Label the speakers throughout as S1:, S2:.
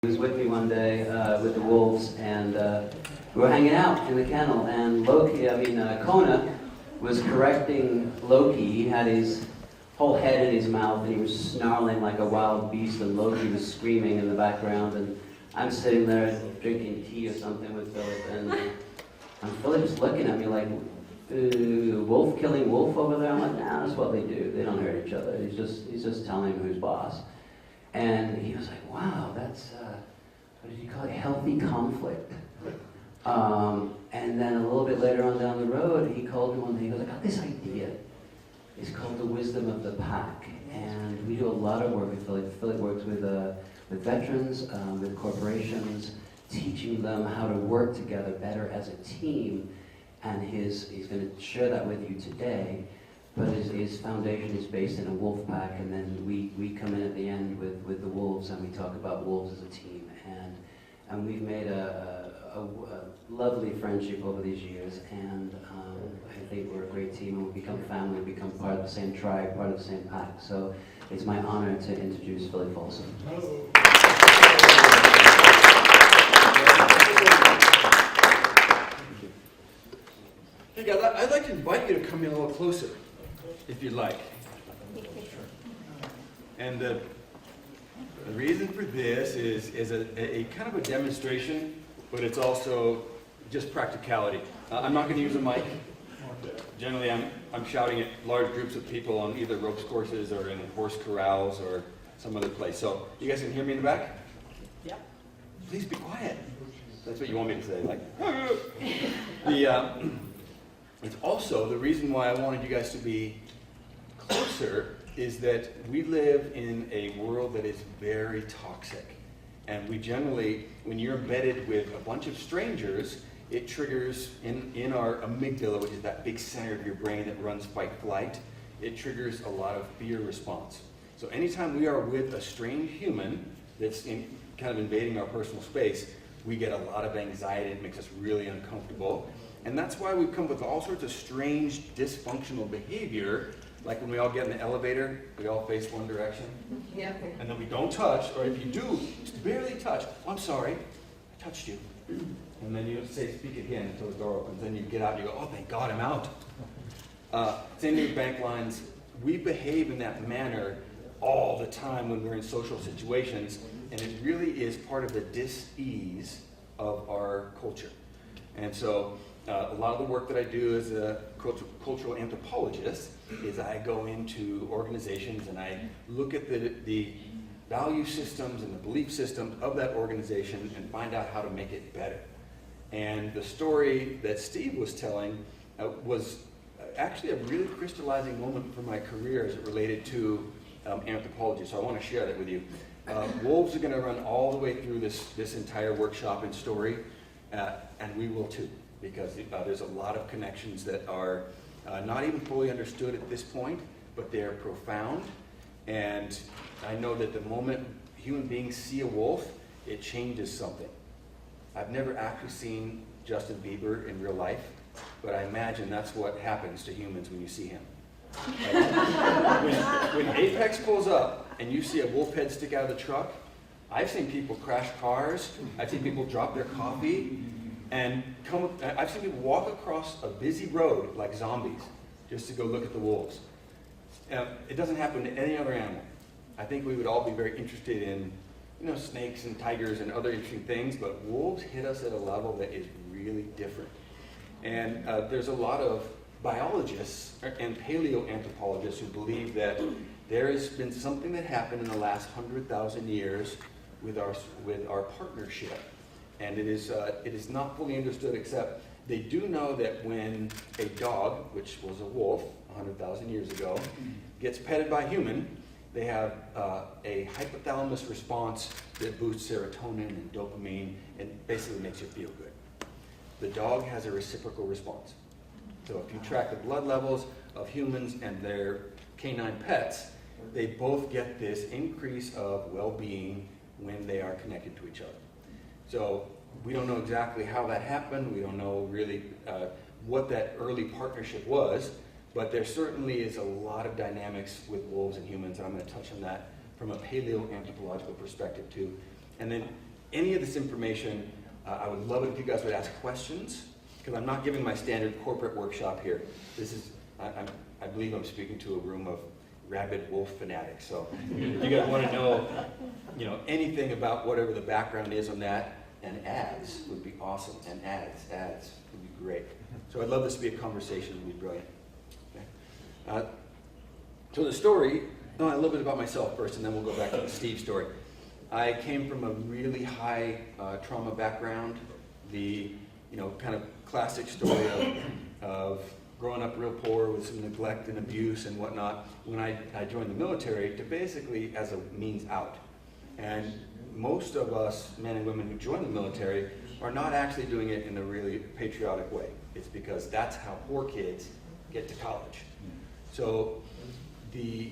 S1: He was with me one day with the wolves, and we were hanging out in the kennel, and Kona was correcting Loki. He had his whole head in his mouth, and he was snarling like a wild beast, and Loki was screaming in the background, and I'm sitting there drinking tea or something with Philip, and Philip's looking at me like, wolf killing wolf over there? I'm like, nah, that's what they do. They don't hurt each other. He's just telling him who's boss. And he was like, wow, that's, what did you call it? Healthy conflict. And then a little bit later on down the road, he called me one day. He goes, I got this idea. It's called the wisdom of the pack. And we do a lot of work with Philip. Philip works with veterans, with corporations, teaching them how to work together better as a team. And he's going to share that with you today. But his foundation is based in a wolf pack, and then we come in at the end with the wolves, and we talk about wolves as a team. And we've made a lovely friendship over these years, and I think we're a great team, and we become family, we become part of the same tribe, part of the same pack. So it's my honor to introduce Philip Folsom.
S2: Hey guys, I'd like to invite you to come in a little closer, if you'd like. And the reason for this is a kind of a demonstration, but it's also just practicality. I'm not going to use a mic. Generally, I'm shouting at large groups of people on either ropes courses or in horse corrals or some other place. So, you guys can hear me in the back?
S3: Yeah.
S2: Please be quiet. That's what you want me to say, like. It's also the reason why I wanted you guys to be closer is that we live in a world that is very toxic. And we generally, when you're embedded with a bunch of strangers, it triggers in our amygdala, which is that big center of your brain that runs fight-flight, it triggers a lot of fear response. So anytime we are with a strange human that's kind of invading our personal space, we get a lot of anxiety. It makes us really uncomfortable. And that's why we've come with all sorts of strange, dysfunctional behavior, like when we all get in the elevator, we all face one direction, and then we don't touch, or if you do, just barely touch, I'm sorry, I touched you. And then you say, speak again until the door opens. Then you get out and you go, oh, thank God, I'm out. Same with bank lines. We behave in that manner all the time when we're in social situations, and it really is part of the dis-ease of our culture. And so a lot of the work that I do as a cultural anthropologist is I go into organizations and I look at the value systems and the belief systems of that organization and find out how to make it better. And the story that Steve was telling was actually a really crystallizing moment for my career as it related to anthropology. So I want to share that with you. Wolves are going to run all the way through this entire workshop and story, and we will too, because there's a lot of connections that are not even fully understood at this point, but they are profound. And I know that the moment human beings see a wolf, it changes something. I've never actually seen Justin Bieber in real life, but I imagine that's what happens to humans when you see him. When Apex pulls up and you see a wolf head stick out of the truck, I've seen people crash cars, I've seen people drop their coffee, and I've seen people walk across a busy road like zombies just to go look at the wolves. It doesn't happen to any other animal. I think we would all be very interested in, snakes and tigers and other interesting things, but wolves hit us at a level that is really different. And there's a lot of biologists and paleoanthropologists who believe that there has been something that happened in the last 100,000 years with our partnership. And it is not fully understood, except they do know that when a dog, which was a wolf 100,000 years ago, gets petted by a human, they have a hypothalamus response that boosts serotonin and dopamine and basically makes you feel good. The dog has a reciprocal response. So if you track the blood levels of humans and their canine pets, they both get this increase of well-being when they are connected to each other. So we don't know exactly how that happened. We don't know really what that early partnership was, but there certainly is a lot of dynamics with wolves and humans, and I'm going to touch on that from a paleoanthropological perspective too. And then any of this information, I would love it if you guys would ask questions, because I'm not giving my standard corporate workshop here. This is, I believe I'm speaking to a room of rabid wolf fanatics. So if you guys want to know, anything about whatever the background is on that, and ads would be awesome, and ads would be great. So I'd love this to be a conversation. It would be brilliant. Okay. So the story, a little bit about myself first, and then we'll go back to the Steve story. I came from a really high trauma background. The kind of classic story of growing up real poor with some neglect and abuse and whatnot. When I joined the military, to basically as a means out. And most of us men and women who join the military are not actually doing it in a really patriotic way. It's because that's how poor kids get to college. So the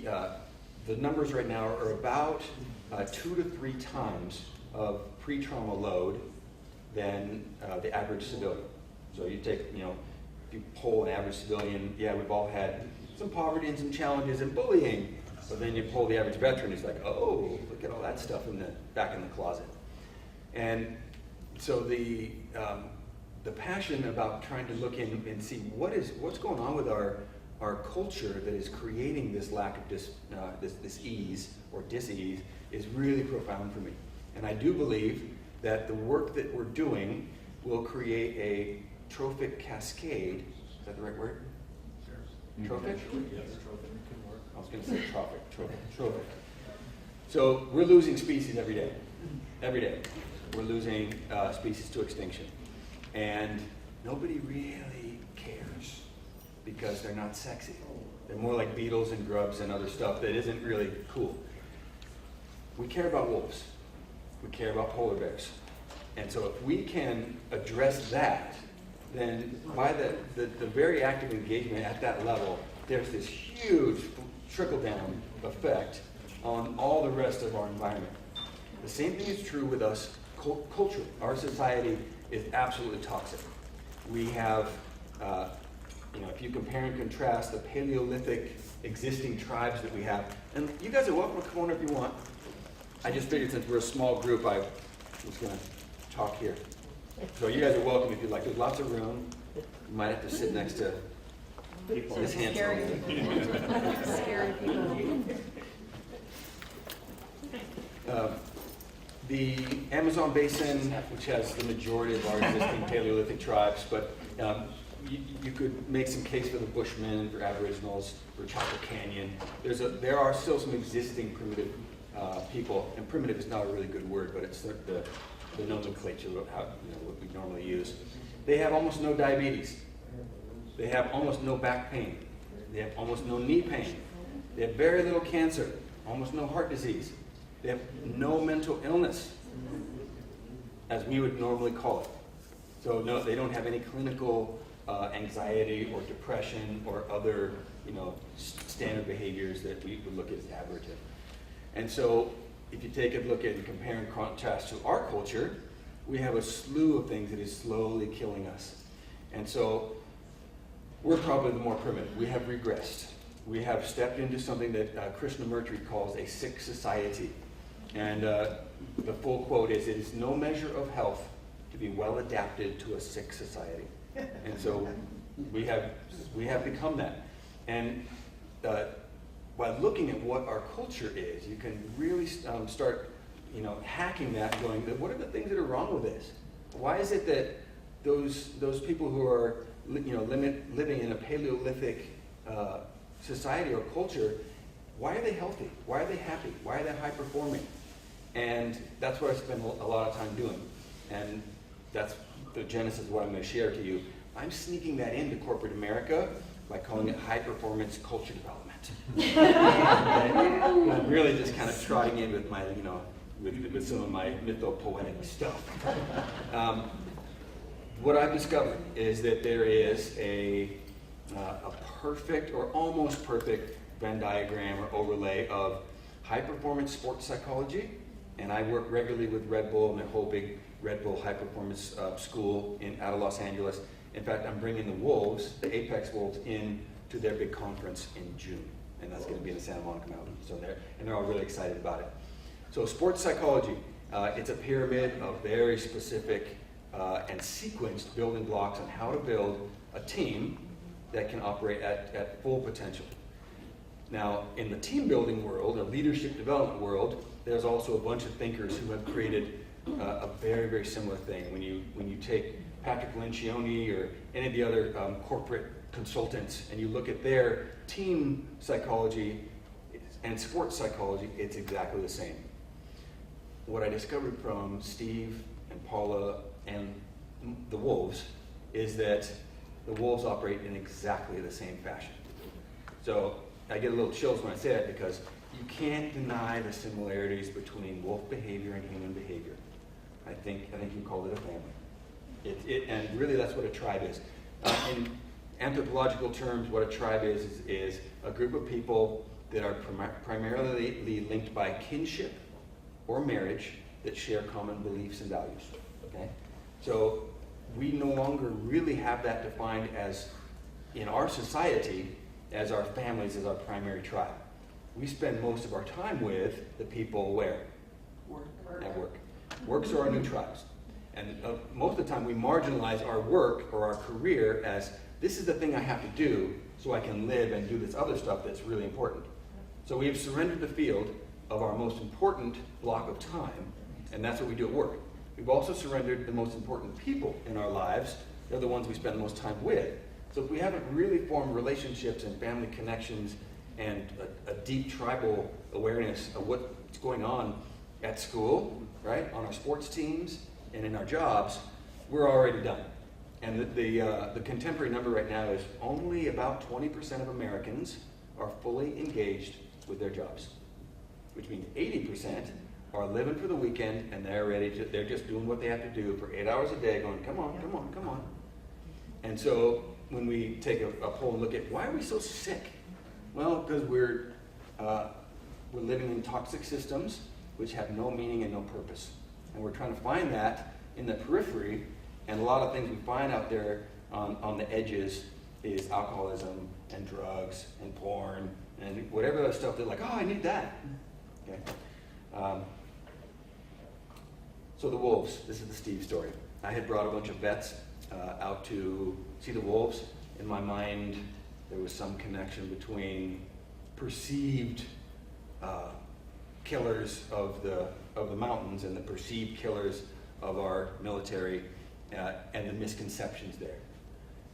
S2: numbers right now are about 2 to 3 times of pre-trauma load than the average civilian. So you take, if you poll an average civilian, yeah, we've all had some poverty and some challenges and bullying. But then you poll the average veteran, he's like, oh, look at all that stuff back in the closet. And so the passion about trying to look in and see what's going on with our culture that is creating this lack of this ease or dis-ease is really profound for me. And I do believe that the work that we're doing will create a trophic cascade. Is that the right word? Sure. Trophic?
S3: Yes, trophic can work.
S2: I was going to say trophic. So we're losing species every day. Every day. We're losing species to extinction. And nobody really cares because they're not sexy. They're more like beetles and grubs and other stuff that isn't really cool. We care about wolves. We care about polar bears. And so if we can address that, then by the very active engagement at that level, there's this huge trickle-down effect on all the rest of our environment. The same thing is true with us culturally. Our society is absolutely toxic. We have, if you compare and contrast the Paleolithic existing tribes that we have, and you guys are welcome to come on if you want. I just figured since we're a small group, I was going to talk here. So you guys are welcome if you'd like. There's lots of room. You might have to sit next to people. This hand's
S4: Scary people. Scary people.
S2: The Amazon basin, which has the majority of our existing Paleolithic tribes, but you could make some case for the Bushmen, for Aboriginals, for Chaco Canyon. There are still some existing primitive people, and primitive is not a really good word, but it's the nomenclature of what we normally use. They have almost no diabetes. They have almost no back pain. They have almost no knee pain. They have very little cancer, almost no heart disease. They have no mental illness, as we would normally call it. So no, they don't have any clinical anxiety or depression or other standard behaviors that we would look at as aberrative. And so if you take a look at and compare and contrast to our culture, we have a slew of things that is slowly killing us. And so we're probably the more primitive. We have regressed. We have stepped into something that Krishnamurti calls a sick society. And the full quote is, "It is no measure of health to be well adapted to a sick society." And so we have become that. And by looking at what our culture is, you can really start, hacking that, going, what are the things that are wrong with this? Why is it that those people who are, living in a Paleolithic society or culture, why are they healthy? Why are they happy? Why are they high performing? And that's what I spend a lot of time doing. And that's the genesis of what I'm going to share to you. I'm sneaking that into corporate America by calling it high performance culture development. I'm really just kind of trotting in with my, with some of my mythopoetic stuff. What I've discovered is that there is a perfect or almost perfect Venn diagram or overlay of high performance sports psychology, and I work regularly with Red Bull and their whole big Red Bull high performance school out of Los Angeles. In fact, I'm bringing the Wolves, the Apex Wolves, in to their big conference in June, and that's going to be in the Santa Monica Mountains. So they're all really excited about it. So sports psychology, It's a pyramid of very specific and sequenced building blocks on how to build a team that can operate at full potential. Now, in the team building world, or leadership development world, there's also a bunch of thinkers who have created a very, very similar thing. When you take Patrick Lencioni or any of the other corporate consultants and you look at their team psychology and sports psychology, it's exactly the same. What I discovered from Steve and Paula and the Wolves is that the Wolves operate in exactly the same fashion. So I get a little chills when I say that because you can't deny the similarities between wolf behavior and human behavior. I think you called it a family. And really that's what a tribe is. In anthropological terms, what a tribe is a group of people that are primarily linked by kinship or marriage that share common beliefs and values. Okay? So we no longer really have that defined as, in our society, as our families, as our primary tribe. We spend most of our time with the people where? At work. Works are our new tribes. And most of the time we marginalize our work or our career as, this is the thing I have to do so I can live and do this other stuff that's really important. So we have surrendered the field of our most important block of time, and that's what we do at work. We've also surrendered the most important people in our lives. They're the ones we spend the most time with. So if we haven't really formed relationships and family connections and a deep tribal awareness of what's going on at school, right, on our sports teams and in our jobs, we're already done. And the contemporary number right now is only about 20% of Americans are fully engaged with their jobs, which means 80% are living for the weekend and they're just doing what they have to do for 8 hours a day going, come on, come on, come on. And so when we take a poll and look at why are we so sick? Well, because we're living in toxic systems which have no meaning and no purpose. And we're trying to find that in the periphery, and a lot of things we find out there on the edges is alcoholism and drugs and porn and whatever other stuff they're like, oh, I need that. Okay. So the Wolves, this is the Steve story. I had brought a bunch of vets out to see the Wolves. In my mind, there was some connection between perceived killers of the mountains and the perceived killers of our military and the misconceptions there.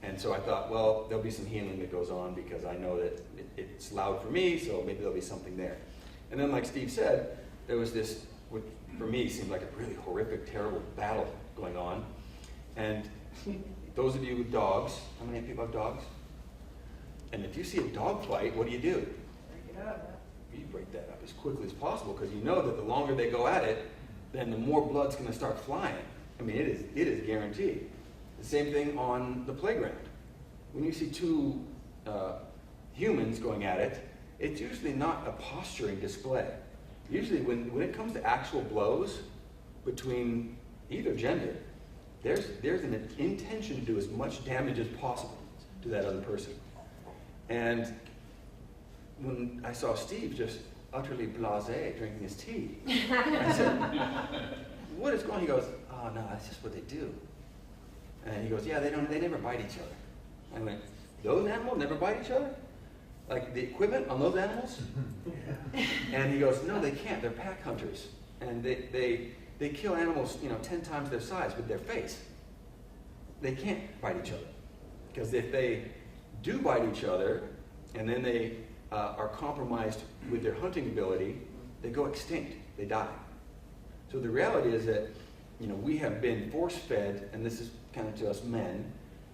S2: And so I thought, well, there'll be some healing that goes on because I know that it's loud for me, so maybe there'll be something there. And then like Steve said, there was this, which for me seemed like a really horrific, terrible battle going on. And those of you with dogs, how many people have dogs? And if you see a dog fight, what do? You break it up. You break that up as quickly as possible because you know that the longer they go at it, then the more blood's going to start flying. I mean, it is guaranteed. The same thing on the playground. When you see two humans going at it, it's usually not a posturing display. Usually when it comes to actual blows between either gender, there's an intention to do as much damage as possible to that other person. And when I saw Steve just utterly blasé drinking his tea, I said, what is going on? He goes, oh no, that's just what they do. And he goes, yeah, they never bite each other. I went, those animals never bite each other? Like the equipment on those animals? And he goes, no, they can't. They're pack hunters. And they kill animals, 10 times their size with their face. They can't bite each other. Because if they do bite each other, and then they are compromised with their hunting ability, they go extinct. They die. So the reality is that, we have been force-fed, and this is kind of to us men,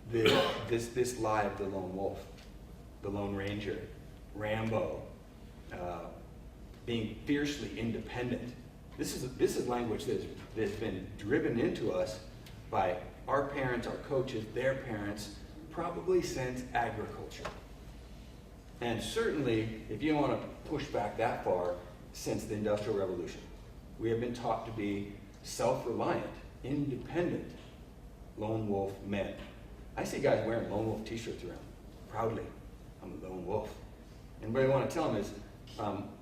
S2: this lie of the lone wolf, the Lone Ranger, Rambo, being fiercely independent. This is language that's been driven into us by our parents, our coaches, their parents, probably since agriculture. And certainly, if you want to push back that far, since the Industrial Revolution. We have been taught to be self-reliant, independent, lone wolf men. I see guys wearing lone wolf t-shirts around, proudly. I'm a lone wolf. And what I want to tell them is,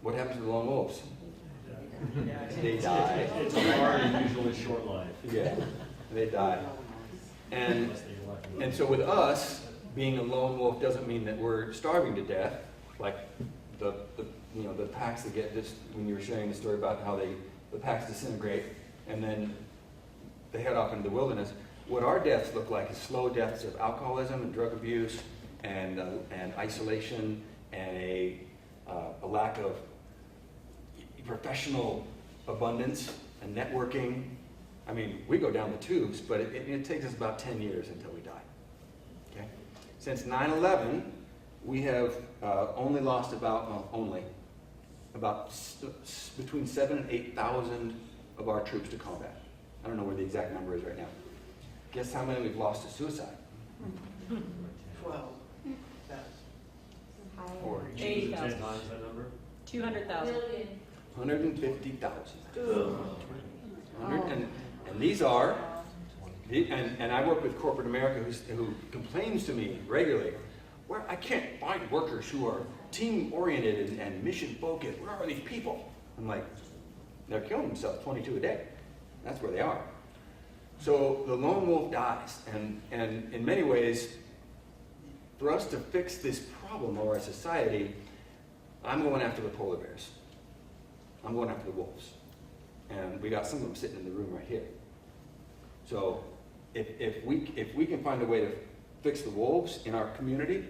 S2: what happens to the lone wolves? they die.
S5: It's hard and usually short life.
S2: Yeah, they die. And
S5: Unless they're lucky.
S2: And so with us, being a lone wolf doesn't mean that we're starving to death, like the packs that get this, when you were sharing the story about how the packs disintegrate and then they head off into the wilderness. What our deaths look like is slow deaths of alcoholism and drug abuse and isolation and a lack of professional abundance and networking. I mean, we go down the tubes, but it takes us about 10 years until we die. Okay? Since 9/11, we have only lost between 7,000 and 8,000 of our troops to combat. I don't know where the exact number is right now. Guess how many we've lost to suicide?
S3: 12.
S2: Or
S4: 80,000.
S5: 10 times that number?
S4: 200,000.
S2: 150,000. And these are, and I work with corporate America who complains to me regularly, where I can't find workers who are team-oriented and mission-focused. Where are these people? I'm like, they're killing themselves 22 a day. That's where they are. So the lone wolf dies, and in many ways, for us to fix this problem of our society, I'm going after the polar bears. I'm going after the wolves. And we got some of them sitting in the room right here. So if we can find a way to fix the wolves in our community,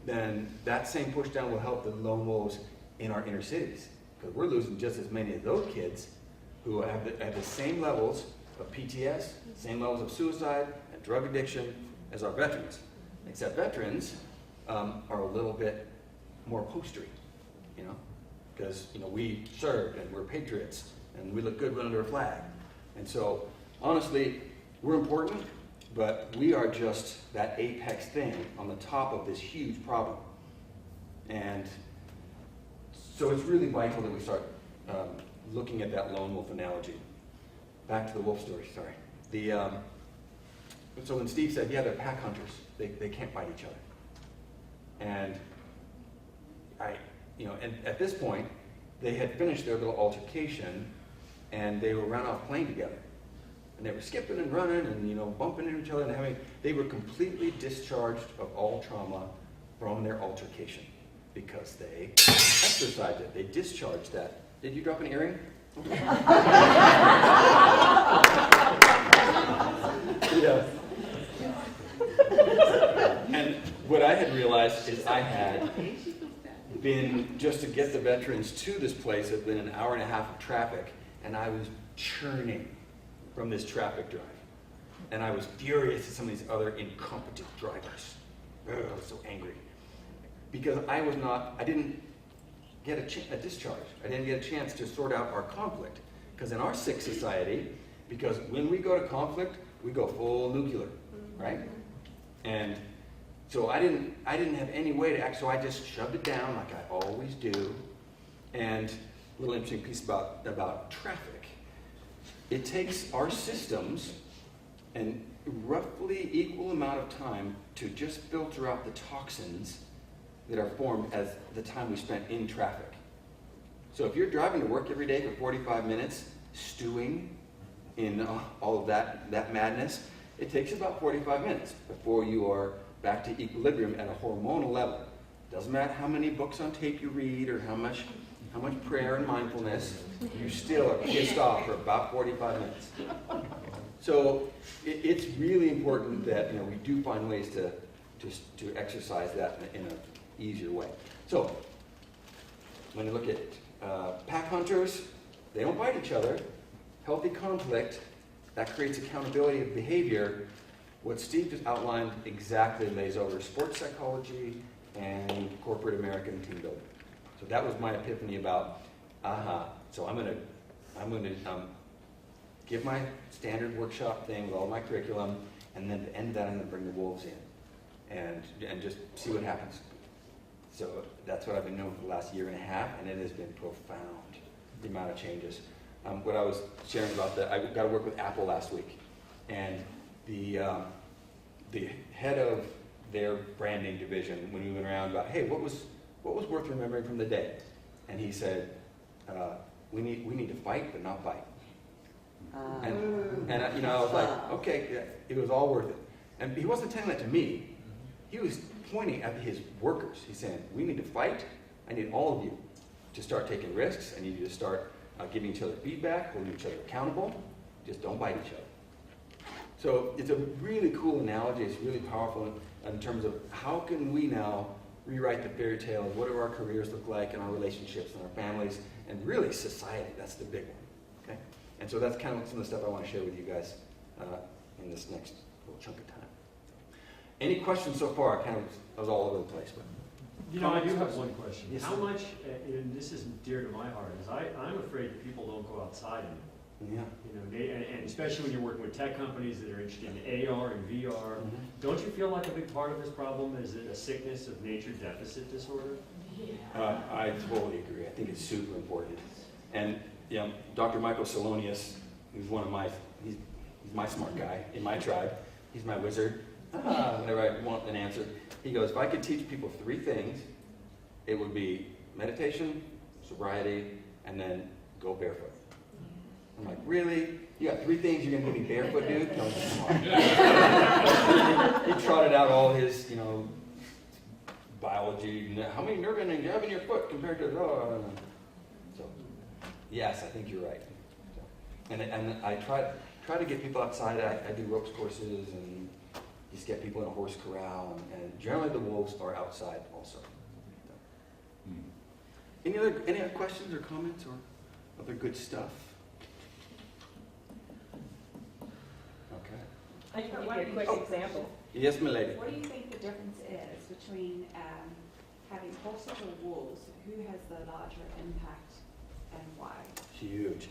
S2: then that same push down will help the lone wolves in our inner cities. Because we're losing just as many of those kids who have the same levels of PTS, same levels of suicide and drug addiction as our veterans. Except veterans are a little bit more postery, because we served and we're patriots and we look good under a flag. And so honestly, we're important, but we are just that apex thing on the top of this huge problem. And so it's really vital that we start looking at that lone wolf analogy. Back to the wolf story, sorry. So when Steve said, yeah, they're pack hunters, they can't fight each other. And and at this point, they had finished their little altercation and they were ran off playing together. And they were skipping and running and bumping into each other and they were completely discharged of all trauma from their altercation because they exercised it. They discharged that. Did you drop an earring? Yeah. And what I had realized is I had been, just to get the veterans to this place, had been an hour and a half of traffic, and I was churning from this traffic drive. And I was furious at some of these other incompetent drivers. Ugh, I was so angry. Because I didn't get a discharge. I didn't get a chance to sort out our conflict. Because in our sick society, because when we go to conflict, we go full nuclear, right? And so I didn't have any way to act, so I just shoved it down like I always do. And a little interesting piece about traffic. It takes our systems an roughly equal amount of time to just filter out the toxins that are formed as the time we spent in traffic. So if you're driving to work every day for 45 minutes, stewing in all of that madness, it takes about 45 minutes before you are back to equilibrium at a hormonal level. Doesn't matter how many books on tape you read or how much prayer and mindfulness, you still are pissed off for about 45 minutes. So it's really important that we do find ways to exercise that in an easier way. So when you look at pack hunters, they don't fight each other. Healthy conflict, that creates accountability of behavior. What Steve just outlined exactly lays over sports psychology and corporate American team building. So that was my epiphany about, so I'm gonna give my standard workshop thing with all my curriculum, and then at the end of that, I'm gonna bring the wolves in and just see what happens. So that's what I've been doing for the last year and a half, and it has been profound, the amount of changes. What I was sharing about I got to work with Apple last week, and the head of their branding division, when we went around about, hey, what was worth remembering from the day? And he said, we need to fight, but not bite.
S3: Uh,
S2: And I was like, okay, yeah, it was all worth it. And he wasn't telling that to me. He was pointing at his workers. He's saying, we need to fight. I need all of you to start taking risks. I need you to start giving each other feedback, holding each other accountable. Just don't bite each other. So it's a really cool analogy. It's really powerful in terms of how can we now rewrite the fairy tale of what do our careers look like and our relationships and our families and really society. That's the big one. Okay? And so that's kind of some of the stuff I want to share with you guys in this next little chunk of time. Any questions so far? I was all over the place, but
S5: I do have one question.
S2: Yes,
S5: How
S2: sir.
S5: much, and this is dear to my heart, is I'm afraid that people don't go outside anymore.
S2: yeah.
S5: And especially when you're working with tech companies that are interested in AR and VR, don't you feel like a big part of this problem is a sickness of nature deficit disorder?
S2: I totally agree. I think it's super important. And Dr. Michael Salonius, who's he's my smart guy in my tribe. He's my wizard. Whenever I want an answer, he goes, if I could teach people 3 things, it would be meditation, sobriety, and then go barefoot. I'm like, really? You got 3 things you're going to give me barefoot, dude? No, come on. He trotted out all his, biology. How many nerve endings do you have in your foot compared to... So, yes, I think you're right. So, and I try to get people outside. I do ropes courses and just get people in a horse corral. And generally the wolves are outside also. So. Any other questions or comments or other good stuff? Okay.
S6: I can give you a quick example.
S2: Yes, my lady.
S6: What do you think the difference is between having horses or wolves? Who has the larger impact and why?
S2: Huge.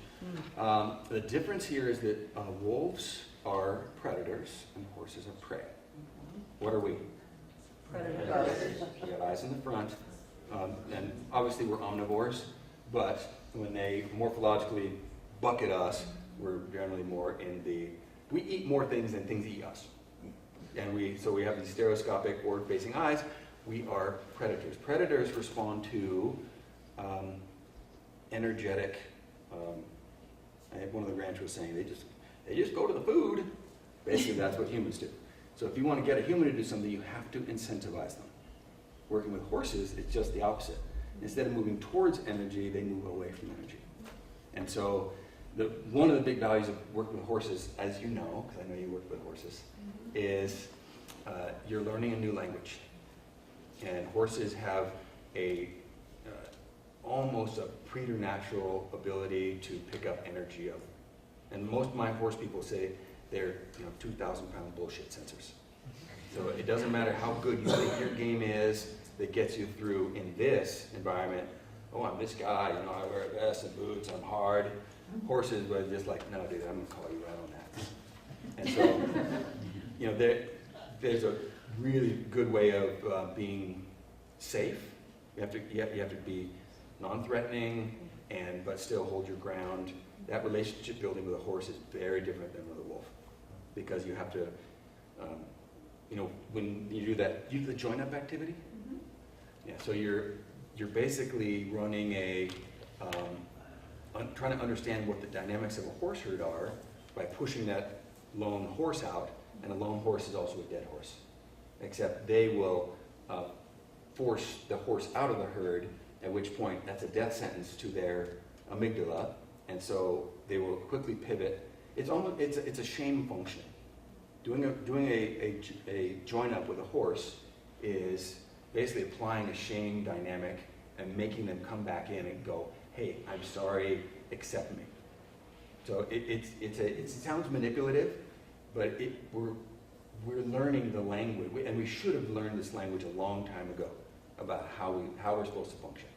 S2: The difference here is that wolves are predators and horses are prey. What are we?
S3: Predators.
S2: You have eyes in the front, and obviously we're omnivores, but when they morphologically bucket us, we're generally more in we eat more things than things eat us. And so we have these stereoscopic forward-facing eyes. We are predators. Predators respond to energetic. One of the ranchers was saying they just go to the food. Basically, that's what humans do. So if you want to get a human to do something, you have to incentivize them. Working with horses, it's just the opposite. Instead of moving towards energy, they move away from energy. And so one of the big values of working with horses, as you know, because I know you work with horses, is you're learning a new language. And horses have almost a preternatural ability to pick up energy and most of my horse people say they're 2,000-pound bullshit sensors. So it doesn't matter how good you think your game is that gets you through in this environment. Oh, I'm this guy, I wear a vest and boots, I'm hard. Horses were just like, no, dude, I'm gonna call you right on that. And so, there's a really good way of being safe. You have to be non-threatening, but still hold your ground. That relationship building with a horse is very different than with a wolf, because you have to, when you do that, you do the join-up activity.
S6: Mm-hmm.
S2: Yeah, so you're basically running trying to understand what the dynamics of a horse herd are by pushing that lone horse out, and a lone horse is also a dead horse, except they will force the horse out of the herd, at which point that's a death sentence to their amygdala, and so they will quickly pivot. It's a shame function. Doing a join up with a horse is basically applying a shame dynamic and making them come back in and go, hey, I'm sorry, accept me. So it sounds manipulative, but we're learning the language, and we should have learned this language a long time ago about how we're supposed to function.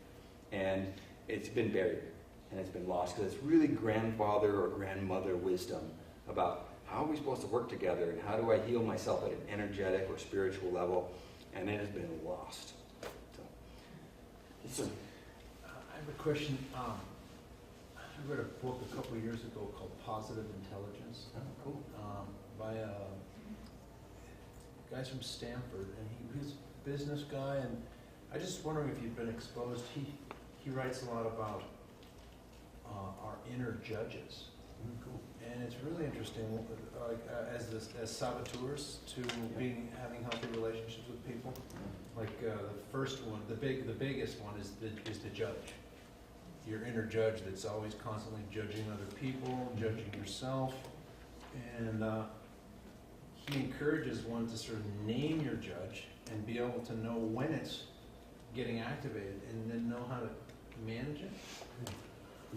S2: And it's been buried and it's been lost because it's really grandfather or grandmother wisdom about how are we supposed to work together and how do I heal myself at an energetic or spiritual level, and it has been lost. So, yes, sir.
S7: I have a question. I read a book a couple of years ago called Positive Intelligence.
S2: Oh, cool.
S7: By guys from Stanford, and he's a business guy, and I just wondering if you've been exposed. He writes a lot about are inner judges. And it's really interesting, as saboteurs to having healthy relationships with people. Like the first one, the biggest one is the judge. Your inner judge that's always constantly judging other people, judging yourself, and he encourages one to sort of name your judge and be able to know when it's getting activated, and then know how to manage it.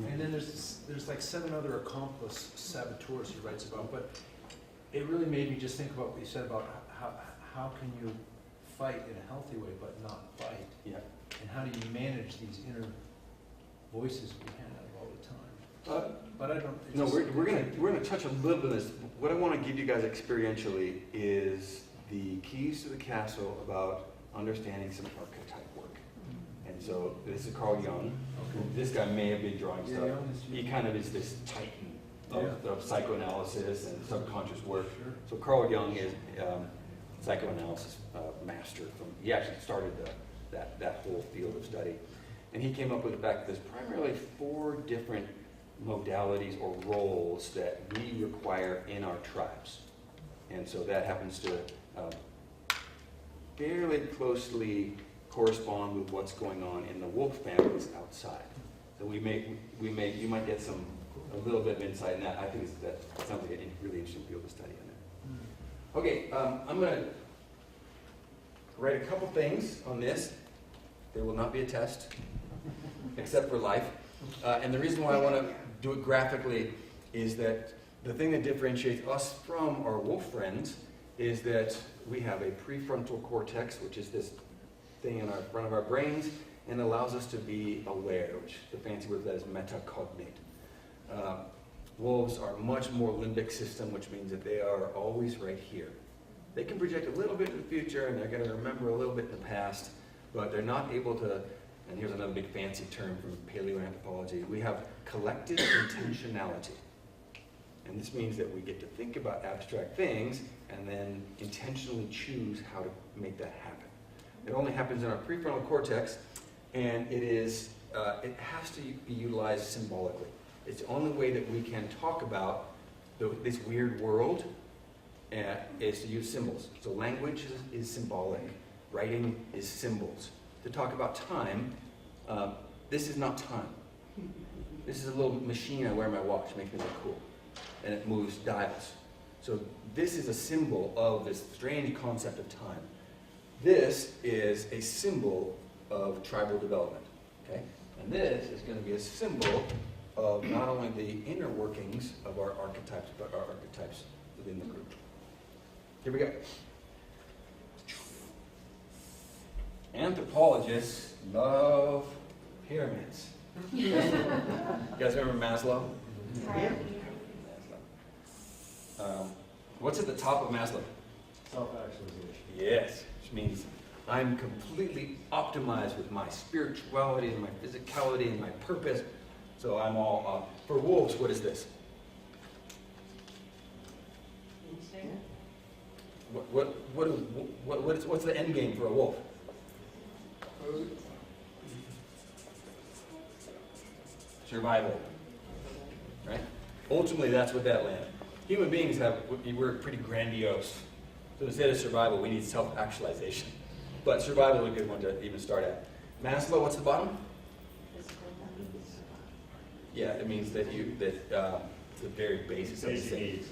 S7: And then there's like 7 other accomplice saboteurs he writes about, but it really made me just think about what you said about how can you fight in a healthy way but not fight?
S2: Yeah.
S7: And how do you manage these inner voices we have all the time? But I don't.
S2: No, we're gonna touch a little bit of this. What I want to give you guys experientially is the keys to the castle about understanding some archetype work. And so this is Carl Jung. This guy may have been drawing stuff. He kind of is this titan of psychoanalysis and subconscious work.
S7: Sure.
S2: So Carl Jung is psychoanalysis master. He actually started that whole field of study. And he came up with the fact that there's primarily 4 different modalities or roles that we require in our tribes. And so that happens to fairly closely correspond with what's going on in the wolf families outside. So you might get a little bit of insight in that. I think that sounds like a really interesting field of study in it. Okay, I'm going to write a couple things on this. There will not be a test, except for life. And the reason why I want to do it graphically is that the thing that differentiates us from our wolf friends is that we have a prefrontal cortex, which is this thing in our front of our brains, and allows us to be aware, which the fancy word for that is metacognate. Wolves are much more limbic system, which means that they are always right here. They can project a little bit in the future, and they're going to remember a little bit in the past, but they're not able to, and here's another big fancy term from paleoanthropology, we have collective intentionality. And this means that we get to think about abstract things and then intentionally choose how to make that happen. It only happens in our prefrontal cortex, and it has to be utilized symbolically. It's the only way that we can talk about this weird world is to use symbols. So language is symbolic. Writing is symbols. To talk about time, this is not time. This is a little machine I wear in my watch, makes me look cool. And it moves dials. So this is a symbol of this strange concept of time. This is a symbol of tribal development. Okay? And this is going to be a symbol of not only the inner workings of our archetypes, but our archetypes within the group. Here we go. Anthropologists love pyramids. You guys remember Maslow? What's at the top of Maslow?
S5: Self-actualization.
S2: Yes, which means I'm completely optimized with my spirituality and my physicality and my purpose. So I'm all up. For wolves, what is this? What's the end game for a wolf? Survival. Right? Ultimately, that's what that landed. Human beings we're pretty grandiose. So instead of survival, we need self-actualization. But survival is a good one to even start at. Maslow, what's the bottom? Yeah, it means that the very basis of the thing.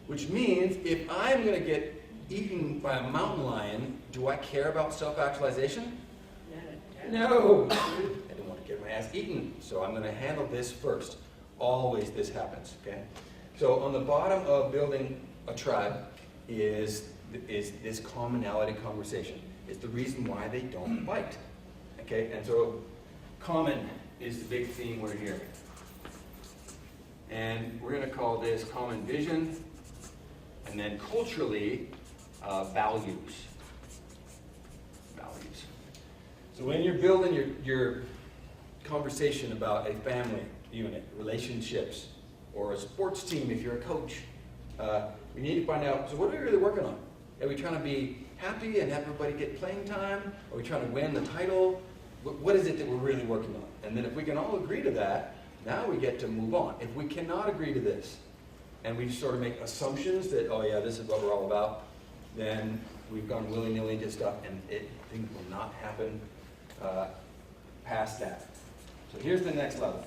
S2: Which means if I'm going to get eaten by a mountain lion, do I care about self-actualization? No. I don't want to get my ass eaten, so I'm going to handle this first. Always this happens, okay? So on the bottom of building a tribe is this commonality conversation. It's the reason why they don't fight, okay? And so common is the big theme we're here. And we're going to call this common vision, and then culturally, values. Values. So when you're building your conversation about a family unit, relationships, or a sports team if you're a coach, we need to find out, so what are we really working on? Are we trying to be happy and have everybody get playing time? Are we trying to win the title? What is it that we're really working on? And then if we can all agree to that, Now we get to move on. If we cannot agree to this, and we sort of make assumptions that, oh yeah, this is what we're all about, then we've gone willy-nilly into stuff, and things will not happen past that. So here's the next level.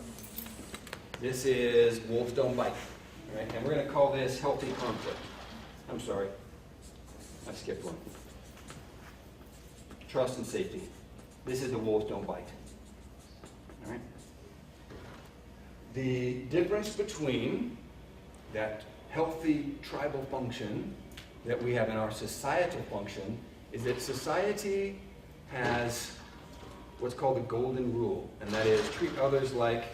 S2: This is wolves don't bite, right? And we're going to call this healthy conflict. I'm sorry, I skipped one. Trust and safety. This is the wolves don't bite. All right? The difference between that healthy tribal function that we have in our societal function is that society has what's called the golden rule, and that is treat others like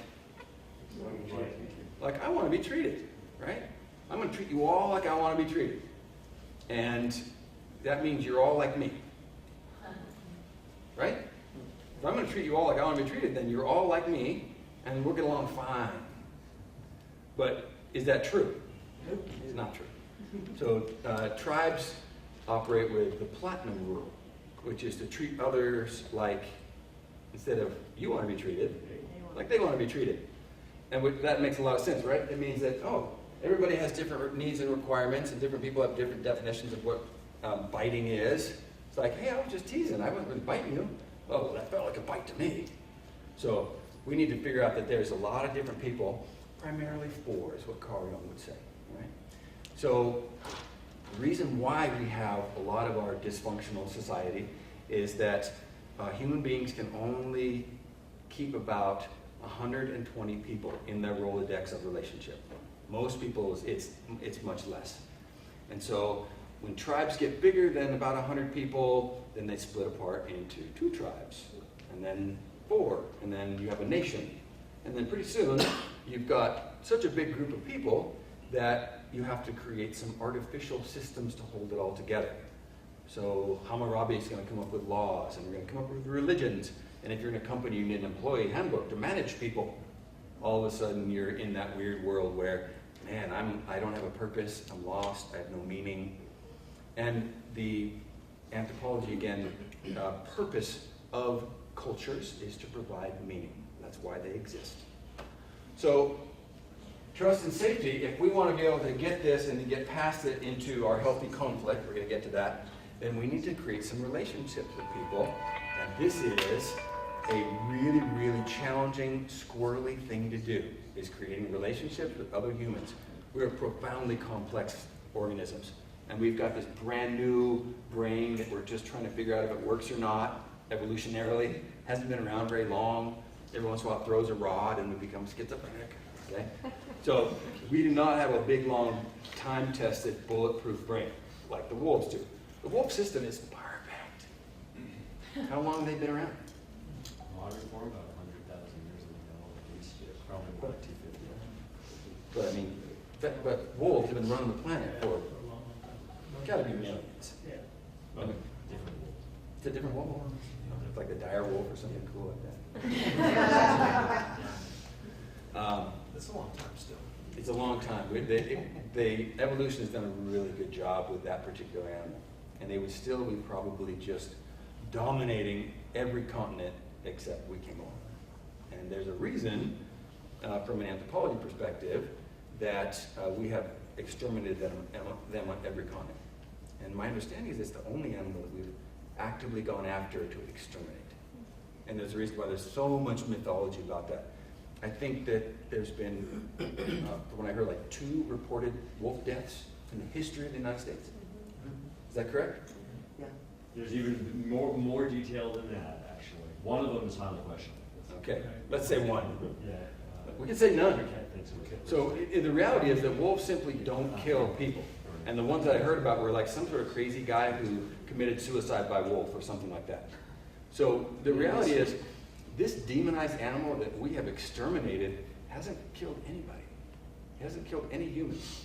S2: I want to be treated, right? I'm going to treat you all like I want to be treated. And that means you're all like me. Right? If I'm going to treat you all like I want to be treated, then you're all like me, and we'll get along fine. But is that true? It's not true. So tribes operate with the platinum rule, which is to treat others like, instead of you want to be treated, like they want to be treated. And that makes a lot of sense, right? It means that, oh, everybody has different needs and requirements, and different people have different definitions of what biting is. It's like, hey, I was just teasing. I wasn't really biting you. Oh, that felt like a bite to me. So we need to figure out that there's a lot of different people, primarily four is what Carl Jung would say, right? So the reason why we have a lot of our dysfunctional society is that human beings can only keep about 120 people in their Rolodex of relationship. Most people, it's much less. And so when tribes get bigger than about 100 people, then they split apart into 2 tribes, and then 4, and then you have a nation. And then pretty soon, you've got such a big group of people that you have to create some artificial systems to hold it all together. So Hammurabi is going to come up with laws, and we're going to come up with religions. And if you're in a company, you need an employee handbook to manage people. All of a sudden, you're in that weird world where, man, I don't have a purpose, I'm lost, I have no meaning. And the anthropology, again, purpose of cultures is to provide meaning. That's why they exist. So, trust and safety, if we want to be able to get this and to get past it into our healthy conflict, we're going to get to that, then we need to create some relationships with people. And this is a really, really challenging, squirrely thing to do, is creating relationships with other humans. We're profoundly complex organisms. And we've got this brand new brain that we're just trying to figure out if it works or not, evolutionarily. Hasn't been around very long. Every once in a while it throws a rod and we become schizophrenic. Okay? So we do not have a big, long, time-tested, bulletproof brain like the wolves do. The wolf system is perfect. How long have they been around?
S5: Modern form about 100,000 years ago, at least, probably more like 250.
S2: But I mean, but wolves have been running the planet for gotta be millions.
S5: Yeah.
S2: I mean,
S5: Different wolves.
S2: it's a different wolf. It's like the dire wolf or something cool like that.
S7: That's a long time still.
S2: It's a long time. Evolution has done a really good job with that particular animal. And they would still be probably just dominating every continent except we came along. And there's a reason, from an anthropology perspective, that we have exterminated them on every continent. And my understanding is it's the only animal that we've actively gone after to exterminate. And there's a reason why there's so much mythology about that. I think that there's been, from what I heard, like 2 reported wolf deaths in the history of the United States. Is that correct?
S3: Yeah.
S5: There's even more detail than that, actually. One of them is highly questionable.
S2: Okay, let's say 1.
S5: Yeah.
S2: We can say none.
S5: I can't think
S2: So the reality is that wolves simply don't kill people. And the ones that I heard about were like some sort of crazy guy who committed suicide by wolf or something like that. So the reality is, this demonized animal that we have exterminated hasn't killed anybody. It hasn't killed any humans.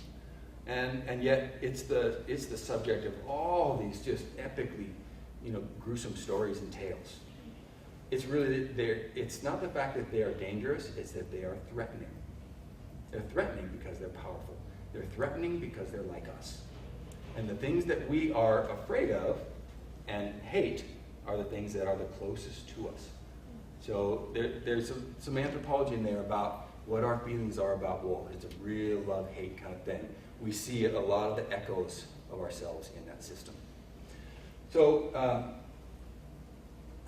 S2: And yet it's the subject of all these just epically, gruesome stories and tales. It's really, it's not the fact that they are dangerous, it's that they are threatening. They're threatening because they're powerful. They're threatening because they're like us. And the things that we are afraid of and hate are the things that are the closest to us. So there's some anthropology in there about what our feelings are about war. It's a real love-hate kind of thing. We see a lot of the echoes of ourselves in that system. So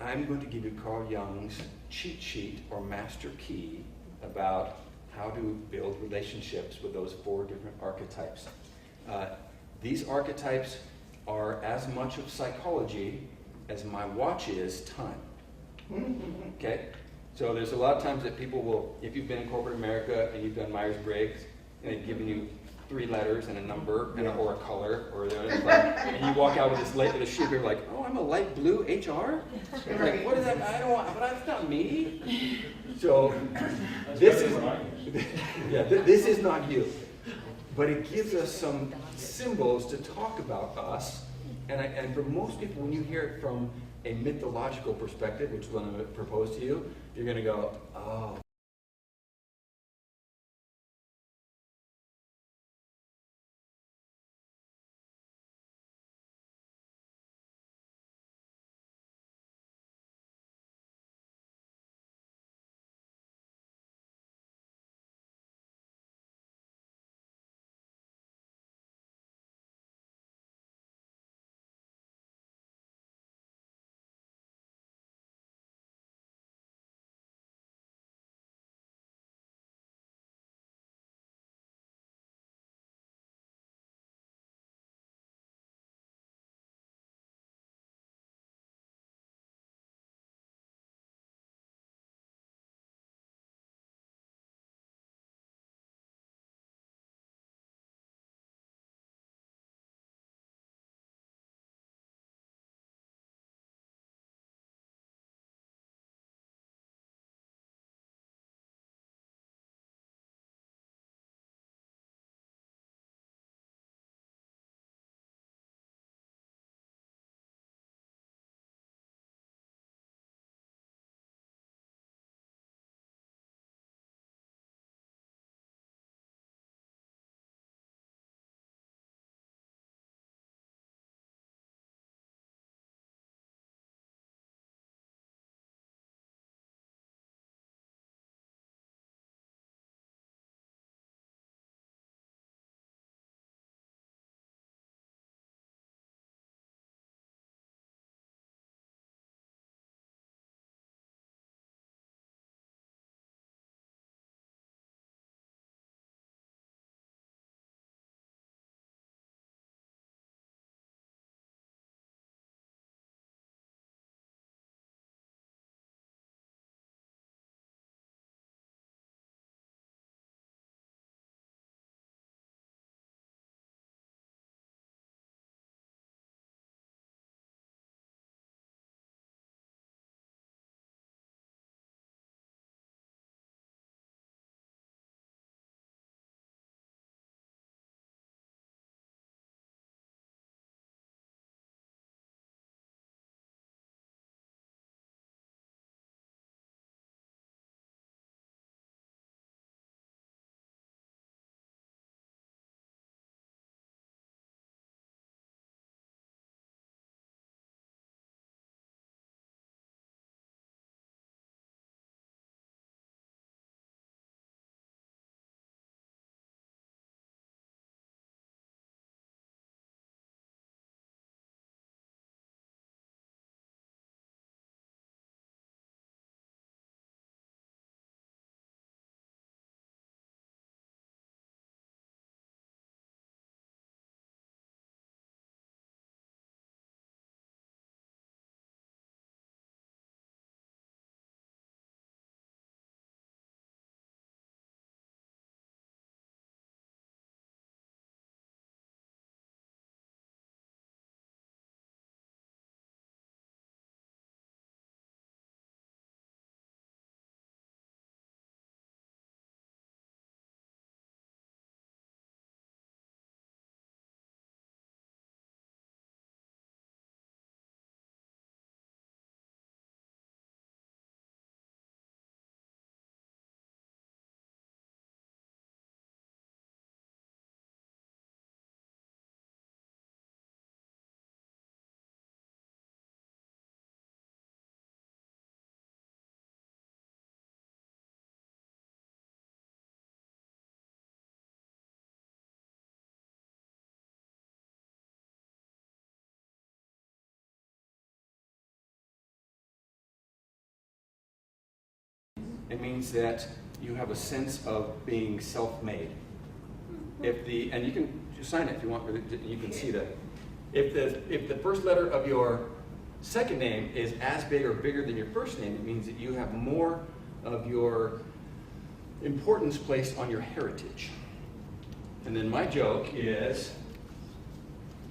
S2: I'm going to give you Carl Jung's cheat sheet or master key about how to build relationships with those 4 different archetypes. These archetypes are as much of psychology as my watch is time. Okay? So there's a lot of times that people will, if you've been in corporate America and you've done Myers-Briggs, and they've given you 3 letters and a number and or a color, or and you walk out with this sheet, you're like, oh, I'm a light blue HR? And like, what is that? I don't want, but that's not me. So this is, this is not you. But it gives us some symbols to talk about us. And for most people, when you hear it from a mythological perspective, which is what I'm going to propose to you, you're going to go, oh. It means that you have a sense of being self-made. And you can just sign it if you want, you can see that. If the first letter of your second name is as big or bigger than your first name, it means that you have more of your importance placed on your heritage. And then my joke is,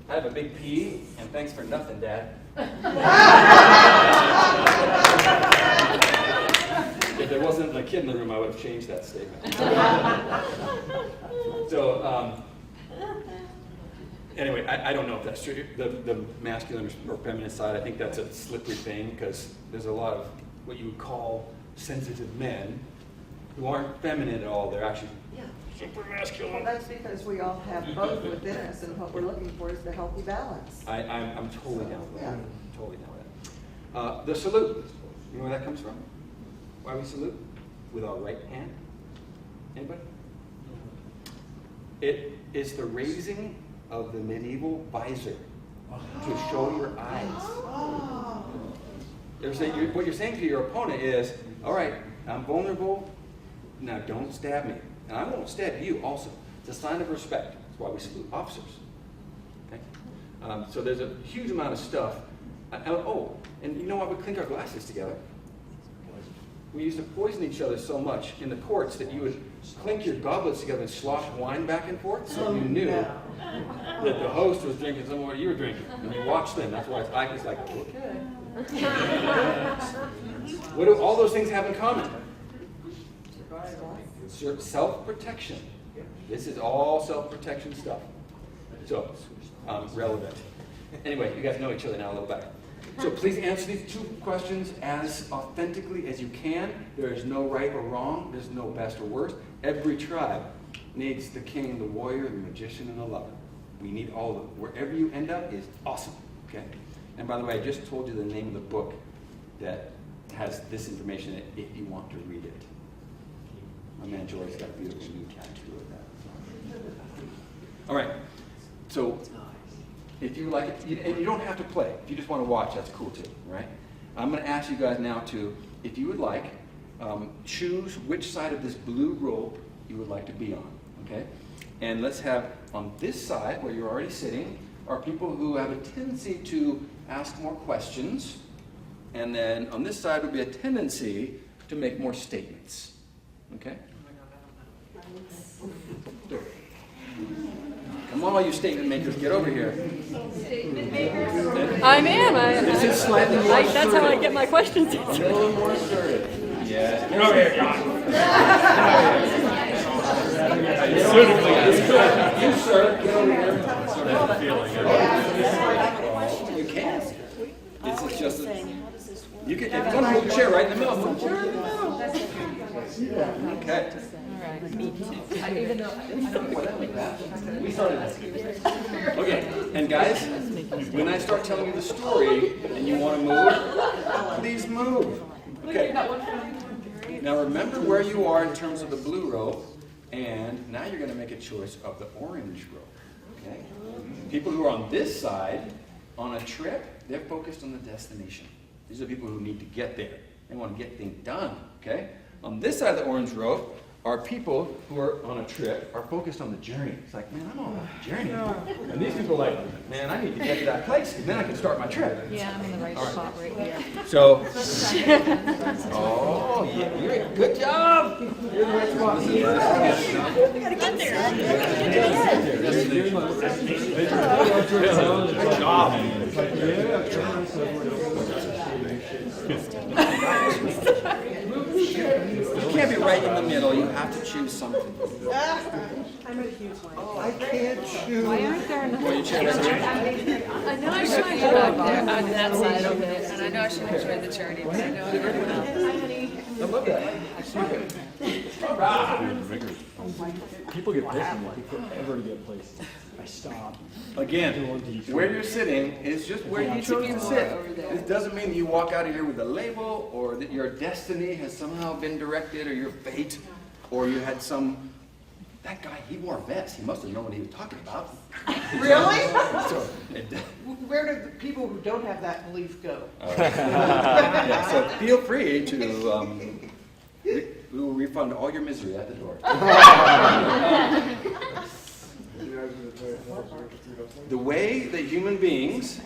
S2: I have a big P, and thanks for nothing, Dad. If there wasn't a kid in the room, I would have changed that statement. So, anyway, I don't know if that's true. The masculine or feminine side, I think that's a slippery thing because there's a lot of what you would call sensitive men who aren't feminine at all. They're actually super masculine.
S3: Well, that's because we all have both within us, and what we're looking for is the healthy balance.
S2: I'm totally down with that.
S3: Yeah.
S2: Totally down with that. The salute. You know where that comes from? Why we salute? With our right hand. Anybody? It is the raising of the medieval visor to show your eyes. What you're saying to your opponent is, all right, I'm vulnerable, now don't stab me. And I won't stab you also. It's a sign of respect. That's why we salute officers. Okay? So there's a huge amount of stuff. And you know why we clink our glasses together? We used to poison each other so much in the courts that you would clink your goblets together and slosh wine back and forth, so you knew that the host was drinking some of what you were drinking. And you watched them. That's why Ike was like, okay. What do all those things have in common? Self-protection. This is all self-protection stuff. So, relevant. Anyway, you guys know each other now a little better. So please answer these two questions as authentically as you can. There is no right or wrong. There's no best or worst. Every tribe needs the king, the warrior, the magician, and the lover. We need all of them. Wherever you end up is awesome. Okay? And by the way, I just told you the name of the book that has this information in it if you want to read it. My man Joy's got a beautiful new tattoo of that. All right. So if you like it, and you don't have to play. If you just want to watch, that's cool too, right? I'm going to ask you guys now to, if you would like, choose which side of this blue rope you would like to be on, okay? And let's have on this side, where you're already sitting, are people who have a tendency to ask more questions. And then on this side would be a tendency to make more statements, okay? Come on, all you statement makers, get over here.
S4: Statement makers? I'm in.
S2: This is slightly more
S4: That's how I get my questions
S2: a
S4: answered.
S2: little more assertive. Yes. Get over here, John. You, sir, get over here. You can. This is just you can, if you want to move the chair right in the middle, move the chair in the middle. Okay.
S4: Even though I don't know.
S2: We started this. Okay, and guys, when I start telling you the story and you want to move, please move. Okay. Now remember where you are in terms of the blue rope, and now you're going to make a choice of the orange rope. Okay? People who are on this side, on a trip, they're focused on the destination. These are people who need to get there. They want to get things done. Okay? On this side of the orange rope are people who are on a trip, are focused on the journey. It's like, man, I'm on a journey. And these people are like, man, I need to get to that place, and then I can start my trip.
S4: Yeah, I'm in the right spot right here.
S2: So, oh, yeah, you're, good job. You're in the right spot. We gotta get there. Good job. You can't be right in the middle. You have to choose something.
S3: I'm a huge one. I can't choose.
S4: Why aren't there enough?
S2: Well, you check right here.
S4: I know I should put up there on that side of it, and I know I should enjoy the journey, but I know everyone else.
S2: I love that.
S8: People get pissed when they take forever to get places. I stop.
S2: Again, where you're sitting is just where you chose to sit. This doesn't mean that you walk out of here with a label or that your destiny has somehow been directed or your fate or you had some, that guy, he wore a vest. He must have known what he was talking about.
S3: Really?
S2: So,
S3: Where do the people who don't have that belief go?
S2: yeah, so feel free to We will refund all your misery at the door. The way that human beings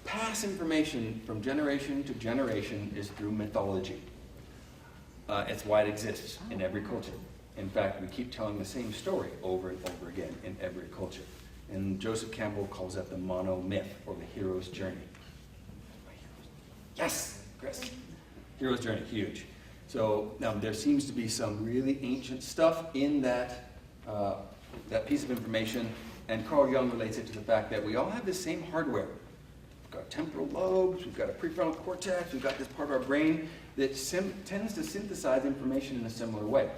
S2: pass information from generation to generation is through mythology. It's why it exists in every culture. In fact, we keep telling the same story over and over again in every culture. And Joseph Campbell calls that the monomyth, or the hero's journey. Yes, Chris. Hero's journey, huge. So there seems to be some really ancient stuff in that, that piece of information, and Carl Jung relates it to the fact that we all have the same hardware. We've got temporal lobes, we've got a prefrontal cortex, we've got this part of our brain that tends to synthesize information in a similar way.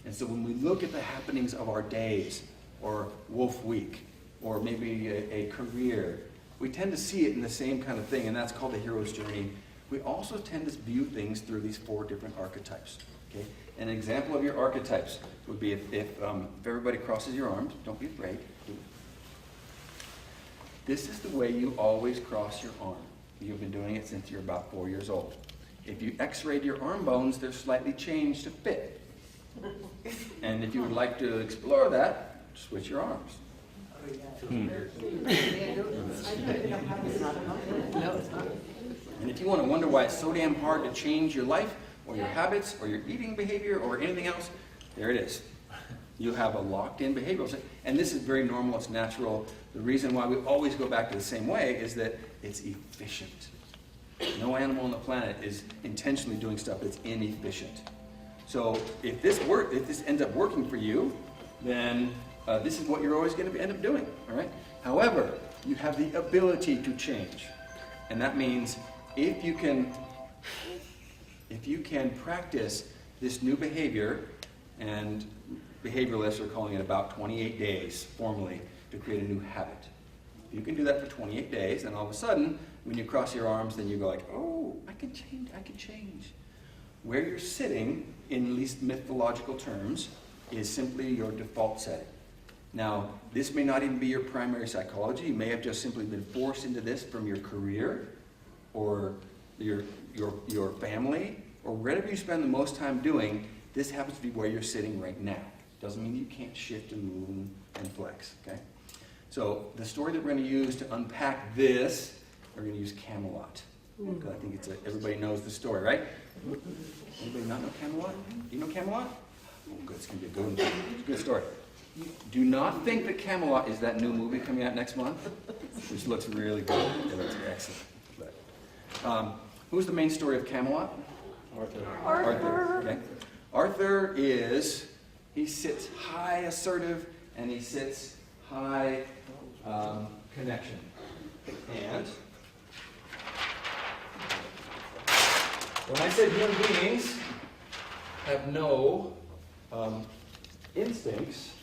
S2: And so when we look at the happenings of our days, or Wolf Week, or maybe a career, we tend to see it in the same kind of thing, and that's called the hero's journey. We also tend to view things through these 4 different archetypes. Okay? An example of your archetypes would be if everybody crosses your arms, don't be afraid. This is the way you always cross your arm. You've been doing it since you're about 4 years old. If you x-rayed your arm bones, they're slightly changed to fit. And if you would like to explore that, switch your arms. And if you want to wonder why it's so damn hard to change your life, or your habits, or your eating behavior, or anything else, there it is. You have a locked-in behavioral system. And this is very normal, it's natural. The reason why we always go back to the same way is that it's efficient. No animal on the planet is intentionally doing stuff that's inefficient. So if this ends up working for you, then this is what you're always going to end up doing. All right? However, you have the ability to change. And that means if you can practice this new behavior, and behavioralists are calling it about 28 days formally to create a new habit. If you can do that for 28 days, then all of a sudden, when you cross your arms, then you go like, oh, I can change. Where you're sitting, in at least mythological terms, is simply your default setting. Now, this may not even be your primary psychology. You may have just simply been forced into this from your career, or your family, or wherever you spend the most time doing. This happens to be where you're sitting right now. Doesn't mean you can't shift and move and flex, okay? So the story that we're going to use to unpack this, we're going to use Camelot. Because I think everybody knows the story, right? Anybody not know Camelot? Do you know Camelot? Oh, good. It's going to be a good one. It's a good story. Do not think that Camelot is that new movie coming out next month, which looks really good. It looks excellent. But, who's the main story of Camelot? Arthur. Okay. Arthur he sits high assertive, and he sits high connection. And when I said human beings have no instincts,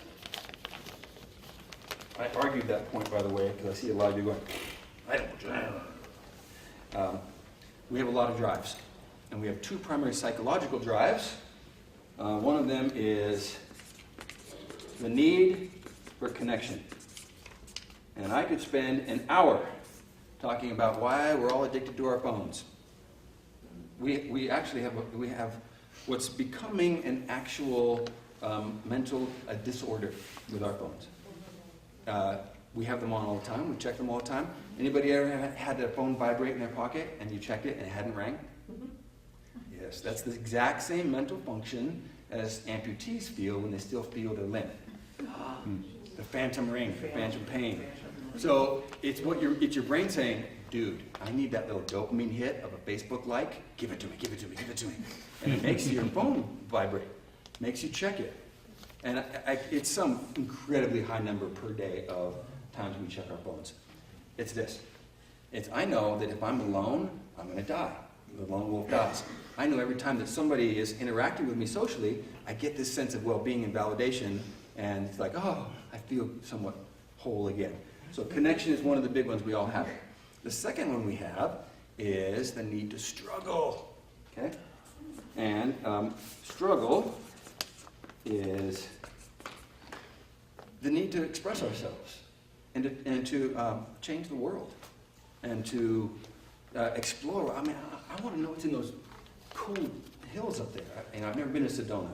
S2: I argued that point, by the way, because I see a lot of you going, I don't know. We have a lot of drives, and we have 2 primary psychological drives. One of them is the need for connection. And I could spend an hour talking about why we're all addicted to our phones. We actually have what's becoming an actual mental disorder with our phones. We have them on all the time. We check them all the time. Anybody ever had their phone vibrate in their pocket and you checked it and it hadn't rang? Yes, that's the exact same mental function as amputees feel when they still feel their limb. The phantom ring, the phantom pain. So it's your brain saying, dude, I need that little dopamine hit of a Facebook like. Give it to me, give it to me, give it to me. And it makes your phone vibrate, makes you check it. And it's some incredibly high number per day of times we check our phones. It's this. I know that if I'm alone, I'm going to die. The lone wolf dies. I know every time that somebody is interacting with me socially, I get this sense of well-being and validation, and it's like, oh, I feel somewhat whole again. So connection is one of the big ones we all have. The second one we have is the need to struggle. Okay? And struggle is the need to express ourselves and to change the world and to explore. I mean, I want to know what's in those cool hills up there. I've never been to Sedona.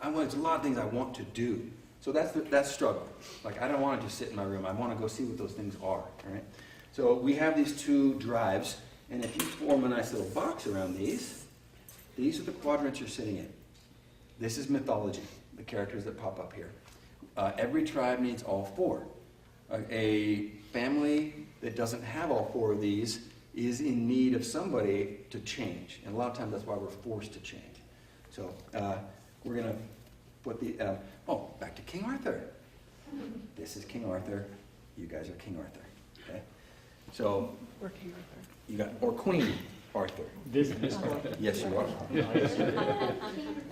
S2: There's a lot of things I want to do. So that's struggle. Like, I don't want to just sit in my room. I want to go see what those things are, all right? So we have these two drives, and if you form a nice little box around these are the quadrants you're sitting in. This is mythology, the characters that pop up here. Every tribe needs all four. A family that doesn't have all four of these is in need of somebody to change. And a lot of times that's why we're forced to change. So we're going to put the, back to King Arthur. This is King Arthur. You guys are King Arthur. Okay? So,
S3: Or King Arthur.
S2: you got, or Queen Arthur.
S8: This
S2: Yes, you are.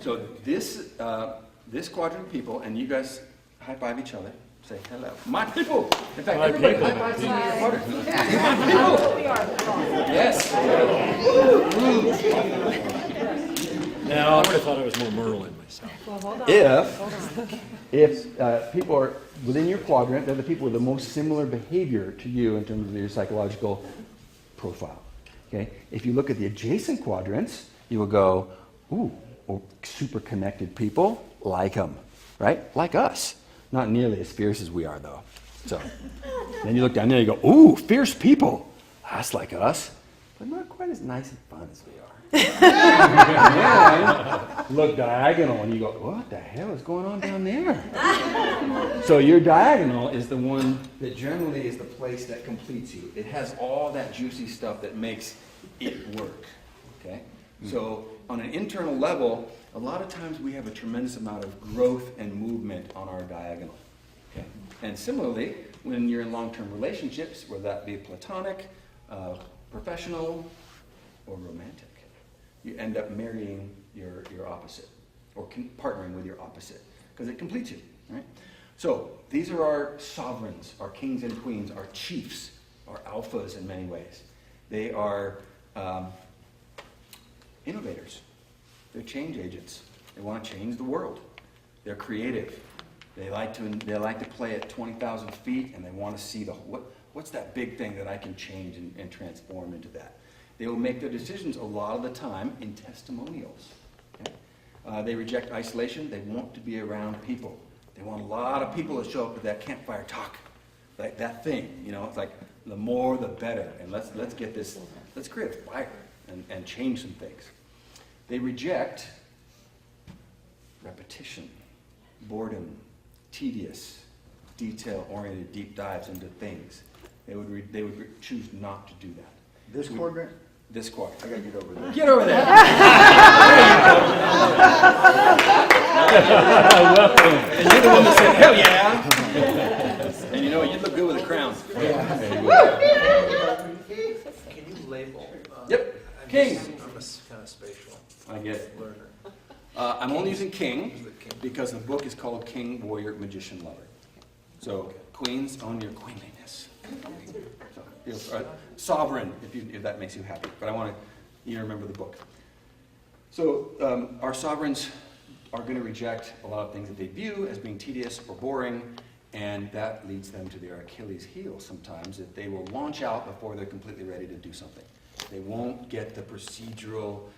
S2: So this quadrant of people, and you guys high five each other. Say hello. My people. In fact,
S8: My
S2: everybody
S8: people.
S2: high five your quadrant. Yes.
S8: Now, I would have thought I was more Merlin myself.
S3: Well, hold on.
S9: If people are within your quadrant, they're the people with the most similar behavior to you in terms of your psychological profile. Okay? If you look at the adjacent quadrants, you will go, ooh, super connected people, like them, right? Like us. Not nearly as fierce as we are, though. So then you look down there, you go, ooh, fierce people. That's like us, but not quite as nice and fun as we are. And look diagonal, and you go, what the hell is going on down there? So your diagonal is the one
S2: That generally is the place that completes you. It has all that juicy stuff that makes it work. Okay? So on an internal level, a lot of times we have a tremendous amount of growth and movement on our diagonal. Okay? And similarly, when you're in long-term relationships, whether that be platonic, professional, or romantic, you end up marrying your opposite, or partnering with your opposite, because it completes you, right? So these are our sovereigns, our kings and queens, our chiefs, our alphas in many ways. They are innovators. They're change agents. They want to change the world. They're creative. They like to play at 20,000 feet, and they want to see what's that big thing that I can change and transform into that. They will make their decisions a lot of the time in testimonials. Okay? They reject isolation. They want to be around people. They want a lot of people to show up at that campfire talk, like that thing. You know, it's like the more the better, and let's get this. Let's create a fire and change some things. They reject repetition, boredom, tedious, detail-oriented deep dives into things. They would choose not to do that.
S9: This quadrant?
S2: This quadrant.
S9: I gotta get over there.
S2: Get over there. And you're the one that said, hell yeah. And you know what? You look good with a crown.
S7: Can you label?
S2: Yep. King.
S7: I'm kind of spatial
S2: I get it.
S7: learner.
S2: I'm only using king because the book is called King, Warrior, Magician, Lover. So queens, own your queenliness. So, sovereign, if that makes you happy. But I want you to remember the book. So our sovereigns are going to reject a lot of things that they view as being tedious or boring, and that leads them to their Achilles heel sometimes, that they will launch out before they're completely ready to do something. They won't get the procedural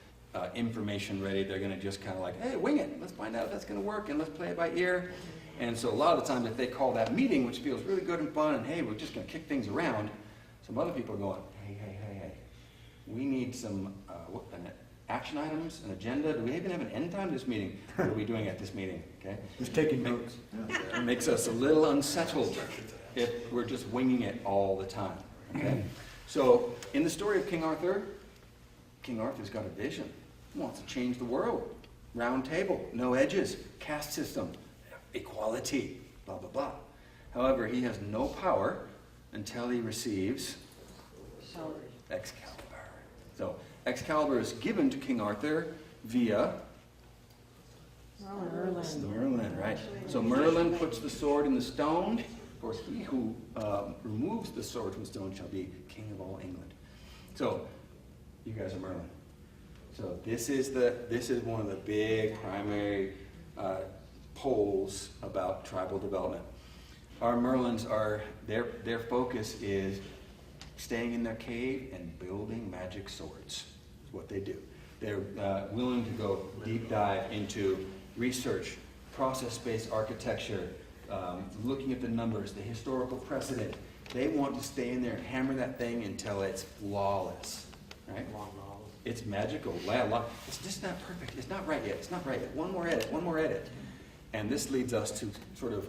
S2: information ready. They're going to just kind of like, hey, wing it. Let's find out if that's going to work, and let's play it by ear. And so a lot of the time, if they call that meeting, which feels really good and fun, and hey, we're just going to kick things around, some other people are going, hey, we need some action items, an agenda. Do we even have an end time to this meeting? What are we doing at this meeting? Okay,
S9: Just taking notes.
S2: it makes us a little unsettled if we're just winging it all the time. Okay, so in the story of King Arthur's got a vision. He wants to change the world. Round table, no edges, caste system, equality, blah, blah, blah. However, he has no power until he receives Excalibur. So Excalibur is given to King Arthur via Merlin, right? So Merlin puts the sword in the stone, for he who removes the sword from the stone shall be king of all England. So you guys are Merlin. So this is one of the big primary polls about tribal development. Our Merlins their focus is staying in their cave and building magic swords. Is what they do. They're willing to go deep dive into research, process-based architecture, looking at the numbers, the historical precedent. They want to stay in there and hammer that thing until it's flawless, right? It's magical. It's just not perfect. It's not right yet. It's not right yet. One more edit, one more edit. And this leads us to sort of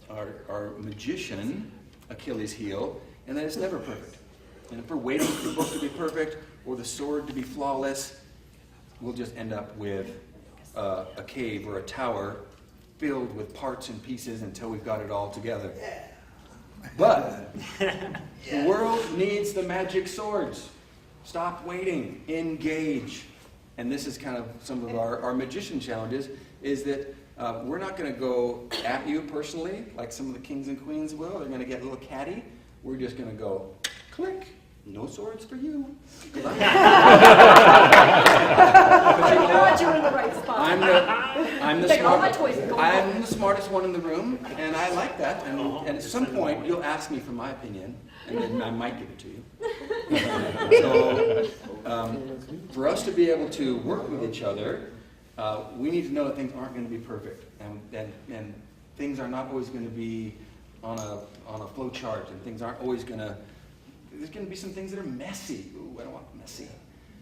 S2: our magician Achilles heel, and that it's never perfect. And if we're waiting for the book to be perfect or the sword to be flawless, we'll just end up with a cave or a tower filled with parts and pieces until we've got it all together. But the world needs the magic swords. Stop waiting. Engage. And this is kind of some of our magician challenges, is that we're not going to go at you personally like some of the kings and queens will. They're going to get a little catty. We're just going to go, click. No swords for you.
S3: You're in the right spot.
S2: I'm the
S3: Take all my
S2: smart,
S3: toys and go
S2: I'm
S3: home.
S2: the smartest one in the room, and I like that. And at some point, you'll ask me for my opinion, and then I might give it to you. So, for us to be able to work with each other, we need to know that things aren't going to be perfect, and things are not always going to be on a flow chart, and things aren't always going to. There's going to be some things that are messy. Ooh, I don't want messy.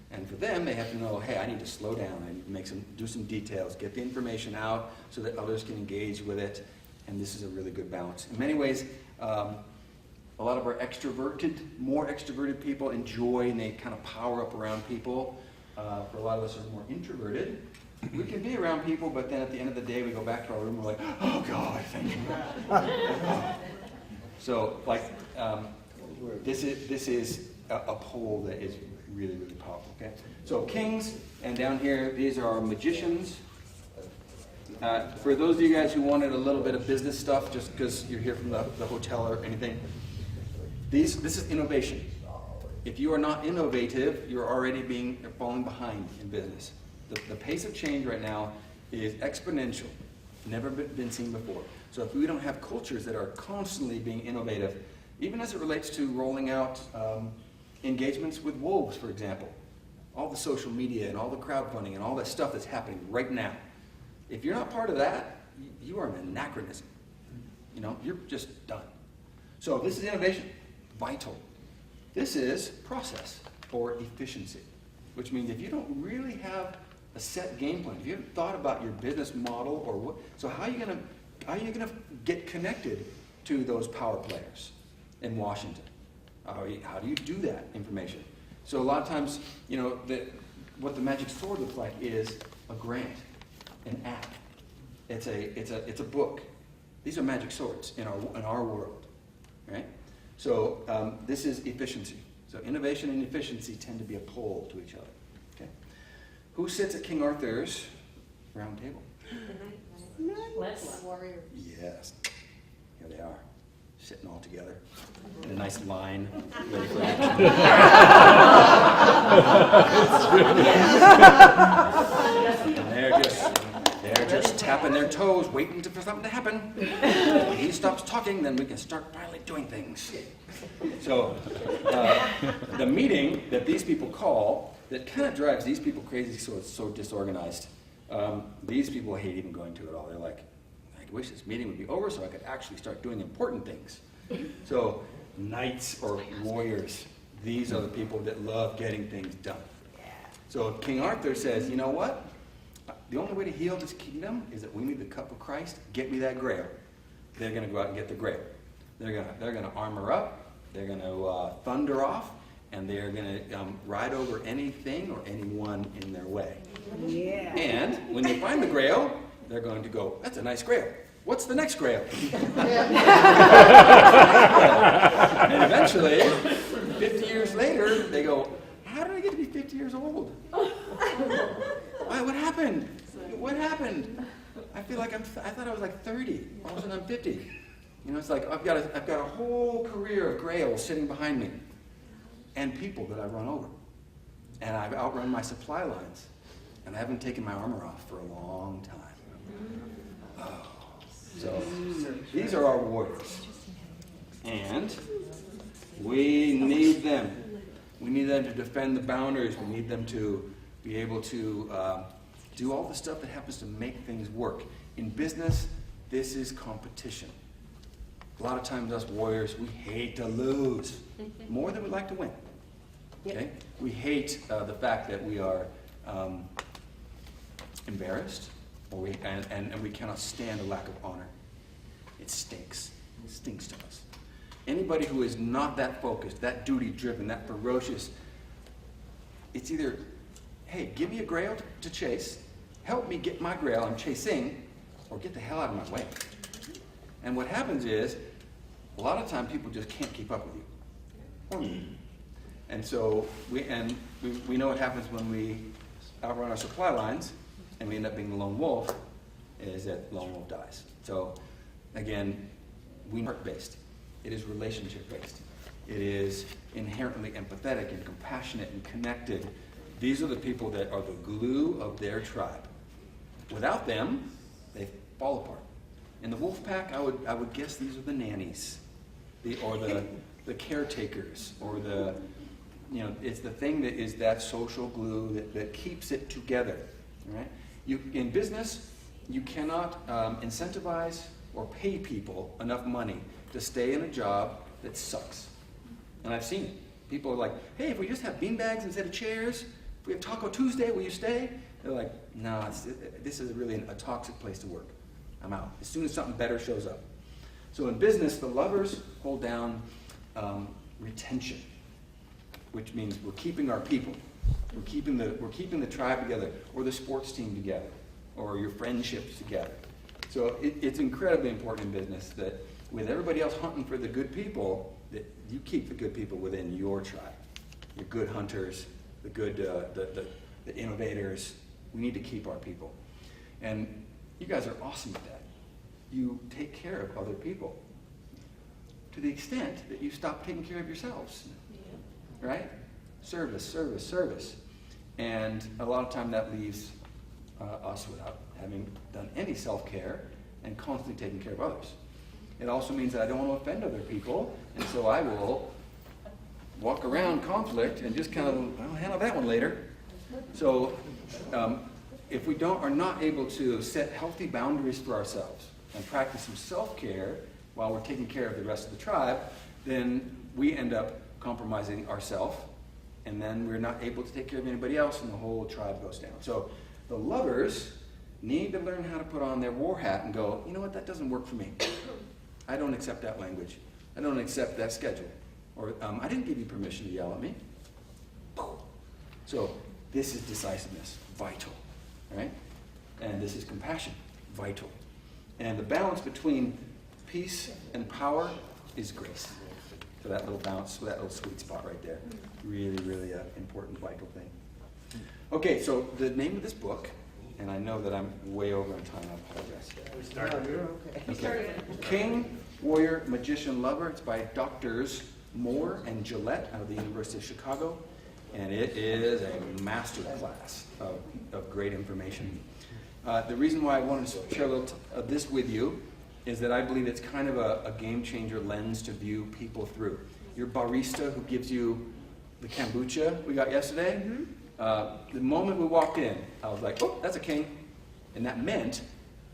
S2: And for them, they have to know, hey, I need to slow down. I need to do some details, get the information out so that others can engage with it. And this is a really good balance. In many ways, a lot of our more extroverted people enjoy and they kind of power up around people. For a lot of us who are more introverted, we can be around people, but then at the end of the day, we go back to our room and we're like, oh, God, thank you. So, like... This is a pole that is really, really powerful, okay? So kings, and down here, these are our magicians. For those of you guys who wanted a little bit of business stuff, just because you're here from the hotel or anything, this is innovation. If you are not innovative, you're already falling behind in business. The pace of change right now is exponential, never been seen before. So if we don't have cultures that are constantly being innovative, even as it relates to rolling out engagements with wolves, for example. All the social media and all the crowdfunding and all that stuff that's happening right now. If you're not part of that, you are an anachronism. You know, you're just done. So this is innovation, vital. This is process or efficiency, which means if you don't really have a set game plan, if you haven't thought about your business model or what, so how are you gonna get connected to those power players in Washington? How do you do that information? So a lot of times, you know, what the magic sword looks like is a grant, an app. It's a book. These are magic swords in our world, right? So this is efficiency. So innovation and efficiency tend to be a pole to each other. Okay. Who sits at King Arthur's round table?
S3: Let's warrior.
S2: Yes. Here they are. Sitting all together in a nice line, ready for action. And they're just tapping their toes, waiting for something to happen. When he stops talking, then we can start finally doing things. So, the meeting that these people call, that kind of drives these people crazy, so it's so disorganized. These people hate even going to it all. They're like, I wish this meeting would be over so I could actually start doing important things. So knights or warriors, these are the people that love getting things done. So King Arthur says, you know what? The only way to heal this kingdom is that we need the cup of Christ. Get me that grail. They're going to go out and get the grail. They're going to armor up. They're going to thunder off. And they're going to ride over anything or anyone in their way.
S3: Yeah.
S2: And when they find the grail, they're going to go, that's a nice grail. What's the next grail? And eventually, 50 years later, they go, how did I get to be 50 years old? Why, what happened? What happened? I feel like I thought I was like 30. All of a sudden I'm 50. You know, it's like I've got a whole career of grails sitting behind me. And people that I've run over. And I've outrun my supply lines. And I haven't taken my armor off for a long time. Oh. So these are our warriors. And we need them. We need them to defend the boundaries. We need them to be able to do all the stuff that happens to make things work. In business, this is competition. A lot of times us warriors, we hate to lose more than we like to win. Okay? We hate the fact that we are embarrassed, or and we cannot stand a lack of honor. It stinks. It stinks to us. Anybody who is not that focused, that duty-driven, that ferocious, it's either, hey, give me a grail to chase, help me get my grail I'm chasing, or get the hell out of my way. And what happens is, a lot of times people just can't keep up with you. Or me. And so, we know what happens when we outrun our supply lines, and we end up being the lone wolf, is that lone wolf dies. So, again, we are heart-based. It is relationship-based. It is inherently empathetic and compassionate and connected. These are the people that are the glue of their tribe. Without them, they fall apart. In the wolf pack, I would guess these are the nannies, or the caretakers, or it's the thing that is that social glue that keeps it together. Right? In business, you cannot incentivize or pay people enough money to stay in a job that sucks. And I've seen it. People are like, hey, if we just have beanbags instead of chairs, if we have Taco Tuesday, will you stay? They're like, no, this is really a toxic place to work. I'm out. As soon as something better shows up. So in business, the lovers hold down retention, which means we're keeping our people. We're keeping the tribe together, or the sports team together, or your friendships together. So it's incredibly important in business that with everybody else hunting for the good people, that you keep the good people within your tribe. Your good hunters, the good, the innovators. We need to keep our people. And you guys are awesome at that. You take care of other people to the extent that you stop taking care of yourselves. Right? Service, service, service. And a lot of time that leaves us without having done any self-care and constantly taking care of others. It also means that I don't want to offend other people, and so I will walk around conflict and just kind of, I'll handle that one later. So if we are not able to set healthy boundaries for ourselves and practice some self-care while we're taking care of the rest of the tribe, then we end up compromising ourselves, and then we're not able to take care of anybody else, and the whole tribe goes down. So the lovers need to learn how to put on their war hat and go, you know what, that doesn't work for me. I don't accept that language. I don't accept that schedule. Or I didn't give you permission to yell at me. So this is decisiveness, vital, right? And this is compassion, vital. And the balance between peace and power is grace. So that little balance, that little sweet spot right there, really, really important, vital thing. Okay, so the name of this book, and I know that I'm way over on time, I apologize.
S3: No, you're okay.
S2: King, Warrior, Magician, Lover. It's by Doctors Moore and Gillette out of the University of Chicago. And it is a master class of great information. The reason why I wanted to share a little of this with you is that I believe it's kind of a game changer lens to view people through. Your barista who gives you the kombucha we got yesterday, the moment we walked in, I was like, oh, that's a king. And that meant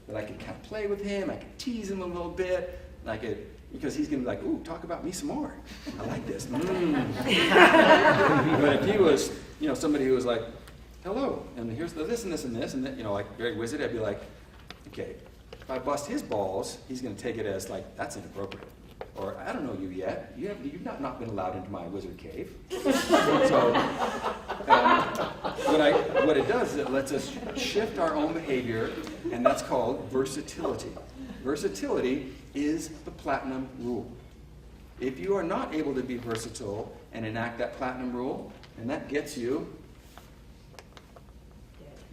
S2: that I could kind of play with him, I could tease him a little bit, because he's going to be like, ooh, talk about me some more. I like this. But if he was, somebody who was like, hello, and here's this and this and this, and then, like very wizard, I'd be like, okay, if I bust his balls, he's going to take it as like, that's inappropriate. Or, I don't know you yet. You've not been allowed into my wizard cave. So, what it does is it lets us shift our own behavior, and that's called versatility. Versatility is the platinum rule. If you are not able to be versatile and enact that platinum rule, and that gets you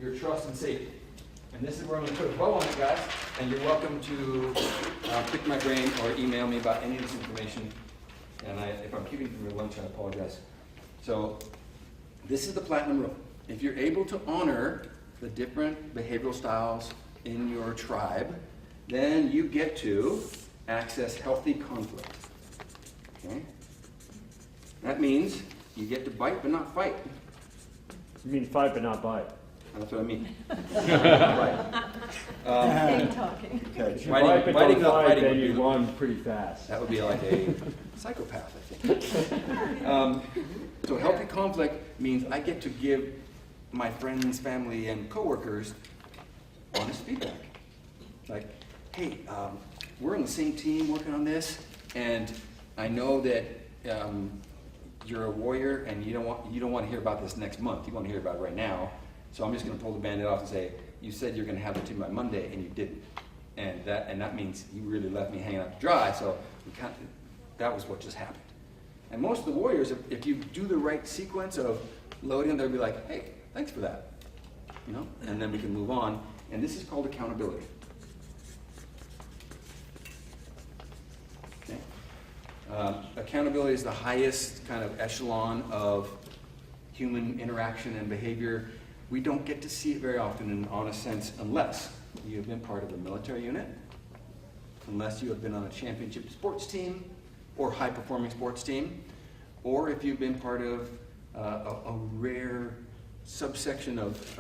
S2: your trust and safety. And this is where I'm going to put a bow on it, guys. And you're welcome to pick my brain or email me about any of this information. And if I'm keeping from your lunch, I apologize. So this is the platinum rule. If you're able to honor the different behavioral styles in your tribe, then you get to access healthy conflict. Okay? That means you get to bite but not fight.
S5: You mean fight but not bite.
S2: That's what I mean. Right.
S3: Big talking.
S2: Okay.
S5: If you
S2: Fighting-
S5: fight but
S2: fighting
S5: don't
S2: not
S5: fight,
S2: fighting
S5: then
S2: would
S5: you
S2: be-
S5: won pretty fast.
S2: That would be like a psychopath, I think. So healthy conflict means I get to give my friends, family, and coworkers honest feedback. Like, hey, we're on the same team working on this, and I know that you're a warrior, and you don't want to hear about this next month. You want to hear about it right now. So I'm just going to pull the Band-Aid off and say, you said you're going to have it to me by Monday, and you didn't. And that means you really left me hanging out to dry. So that was what just happened. And most of the warriors, if you do the right sequence of loading, they'll be like, hey, thanks for that. You know, and then we can move on. And this is called accountability. Okay. Accountability is the highest kind of echelon of human interaction and behavior. We don't get to see it very often in an honest sense unless you have been part of a military unit, unless you have been on a championship sports team or high-performing sports team, or if you've been part of a rare subsection of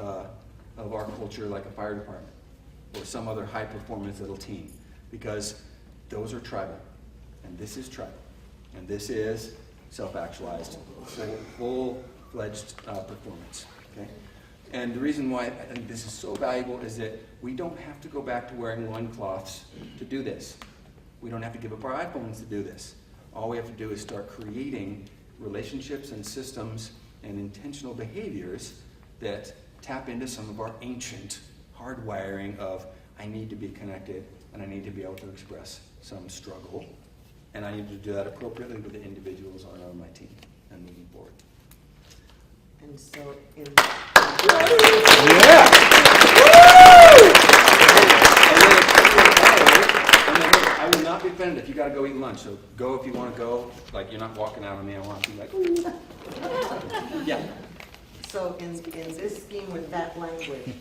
S2: our culture like a fire department or some other high-performance little team, because those are tribal, and this is tribal, and this is self-actualized, full-fledged performance. Okay? And the reason why I think this is so valuable is that we don't have to go back to wearing loincloths to do this. We don't have to give up our iPhones to do this. All we have to do is start creating relationships and systems and intentional behaviors that tap into some of our ancient hardwiring of I need to be connected and I need to be able to express some struggle, and I need to do that appropriately with the individuals on my team and moving forward.
S10: And so in
S2: I will not be offended if you got to go eat lunch. So go if you want to go. Like, you're not walking out on me. I want to be like, ooh. Yeah.
S10: so in this scheme with that language,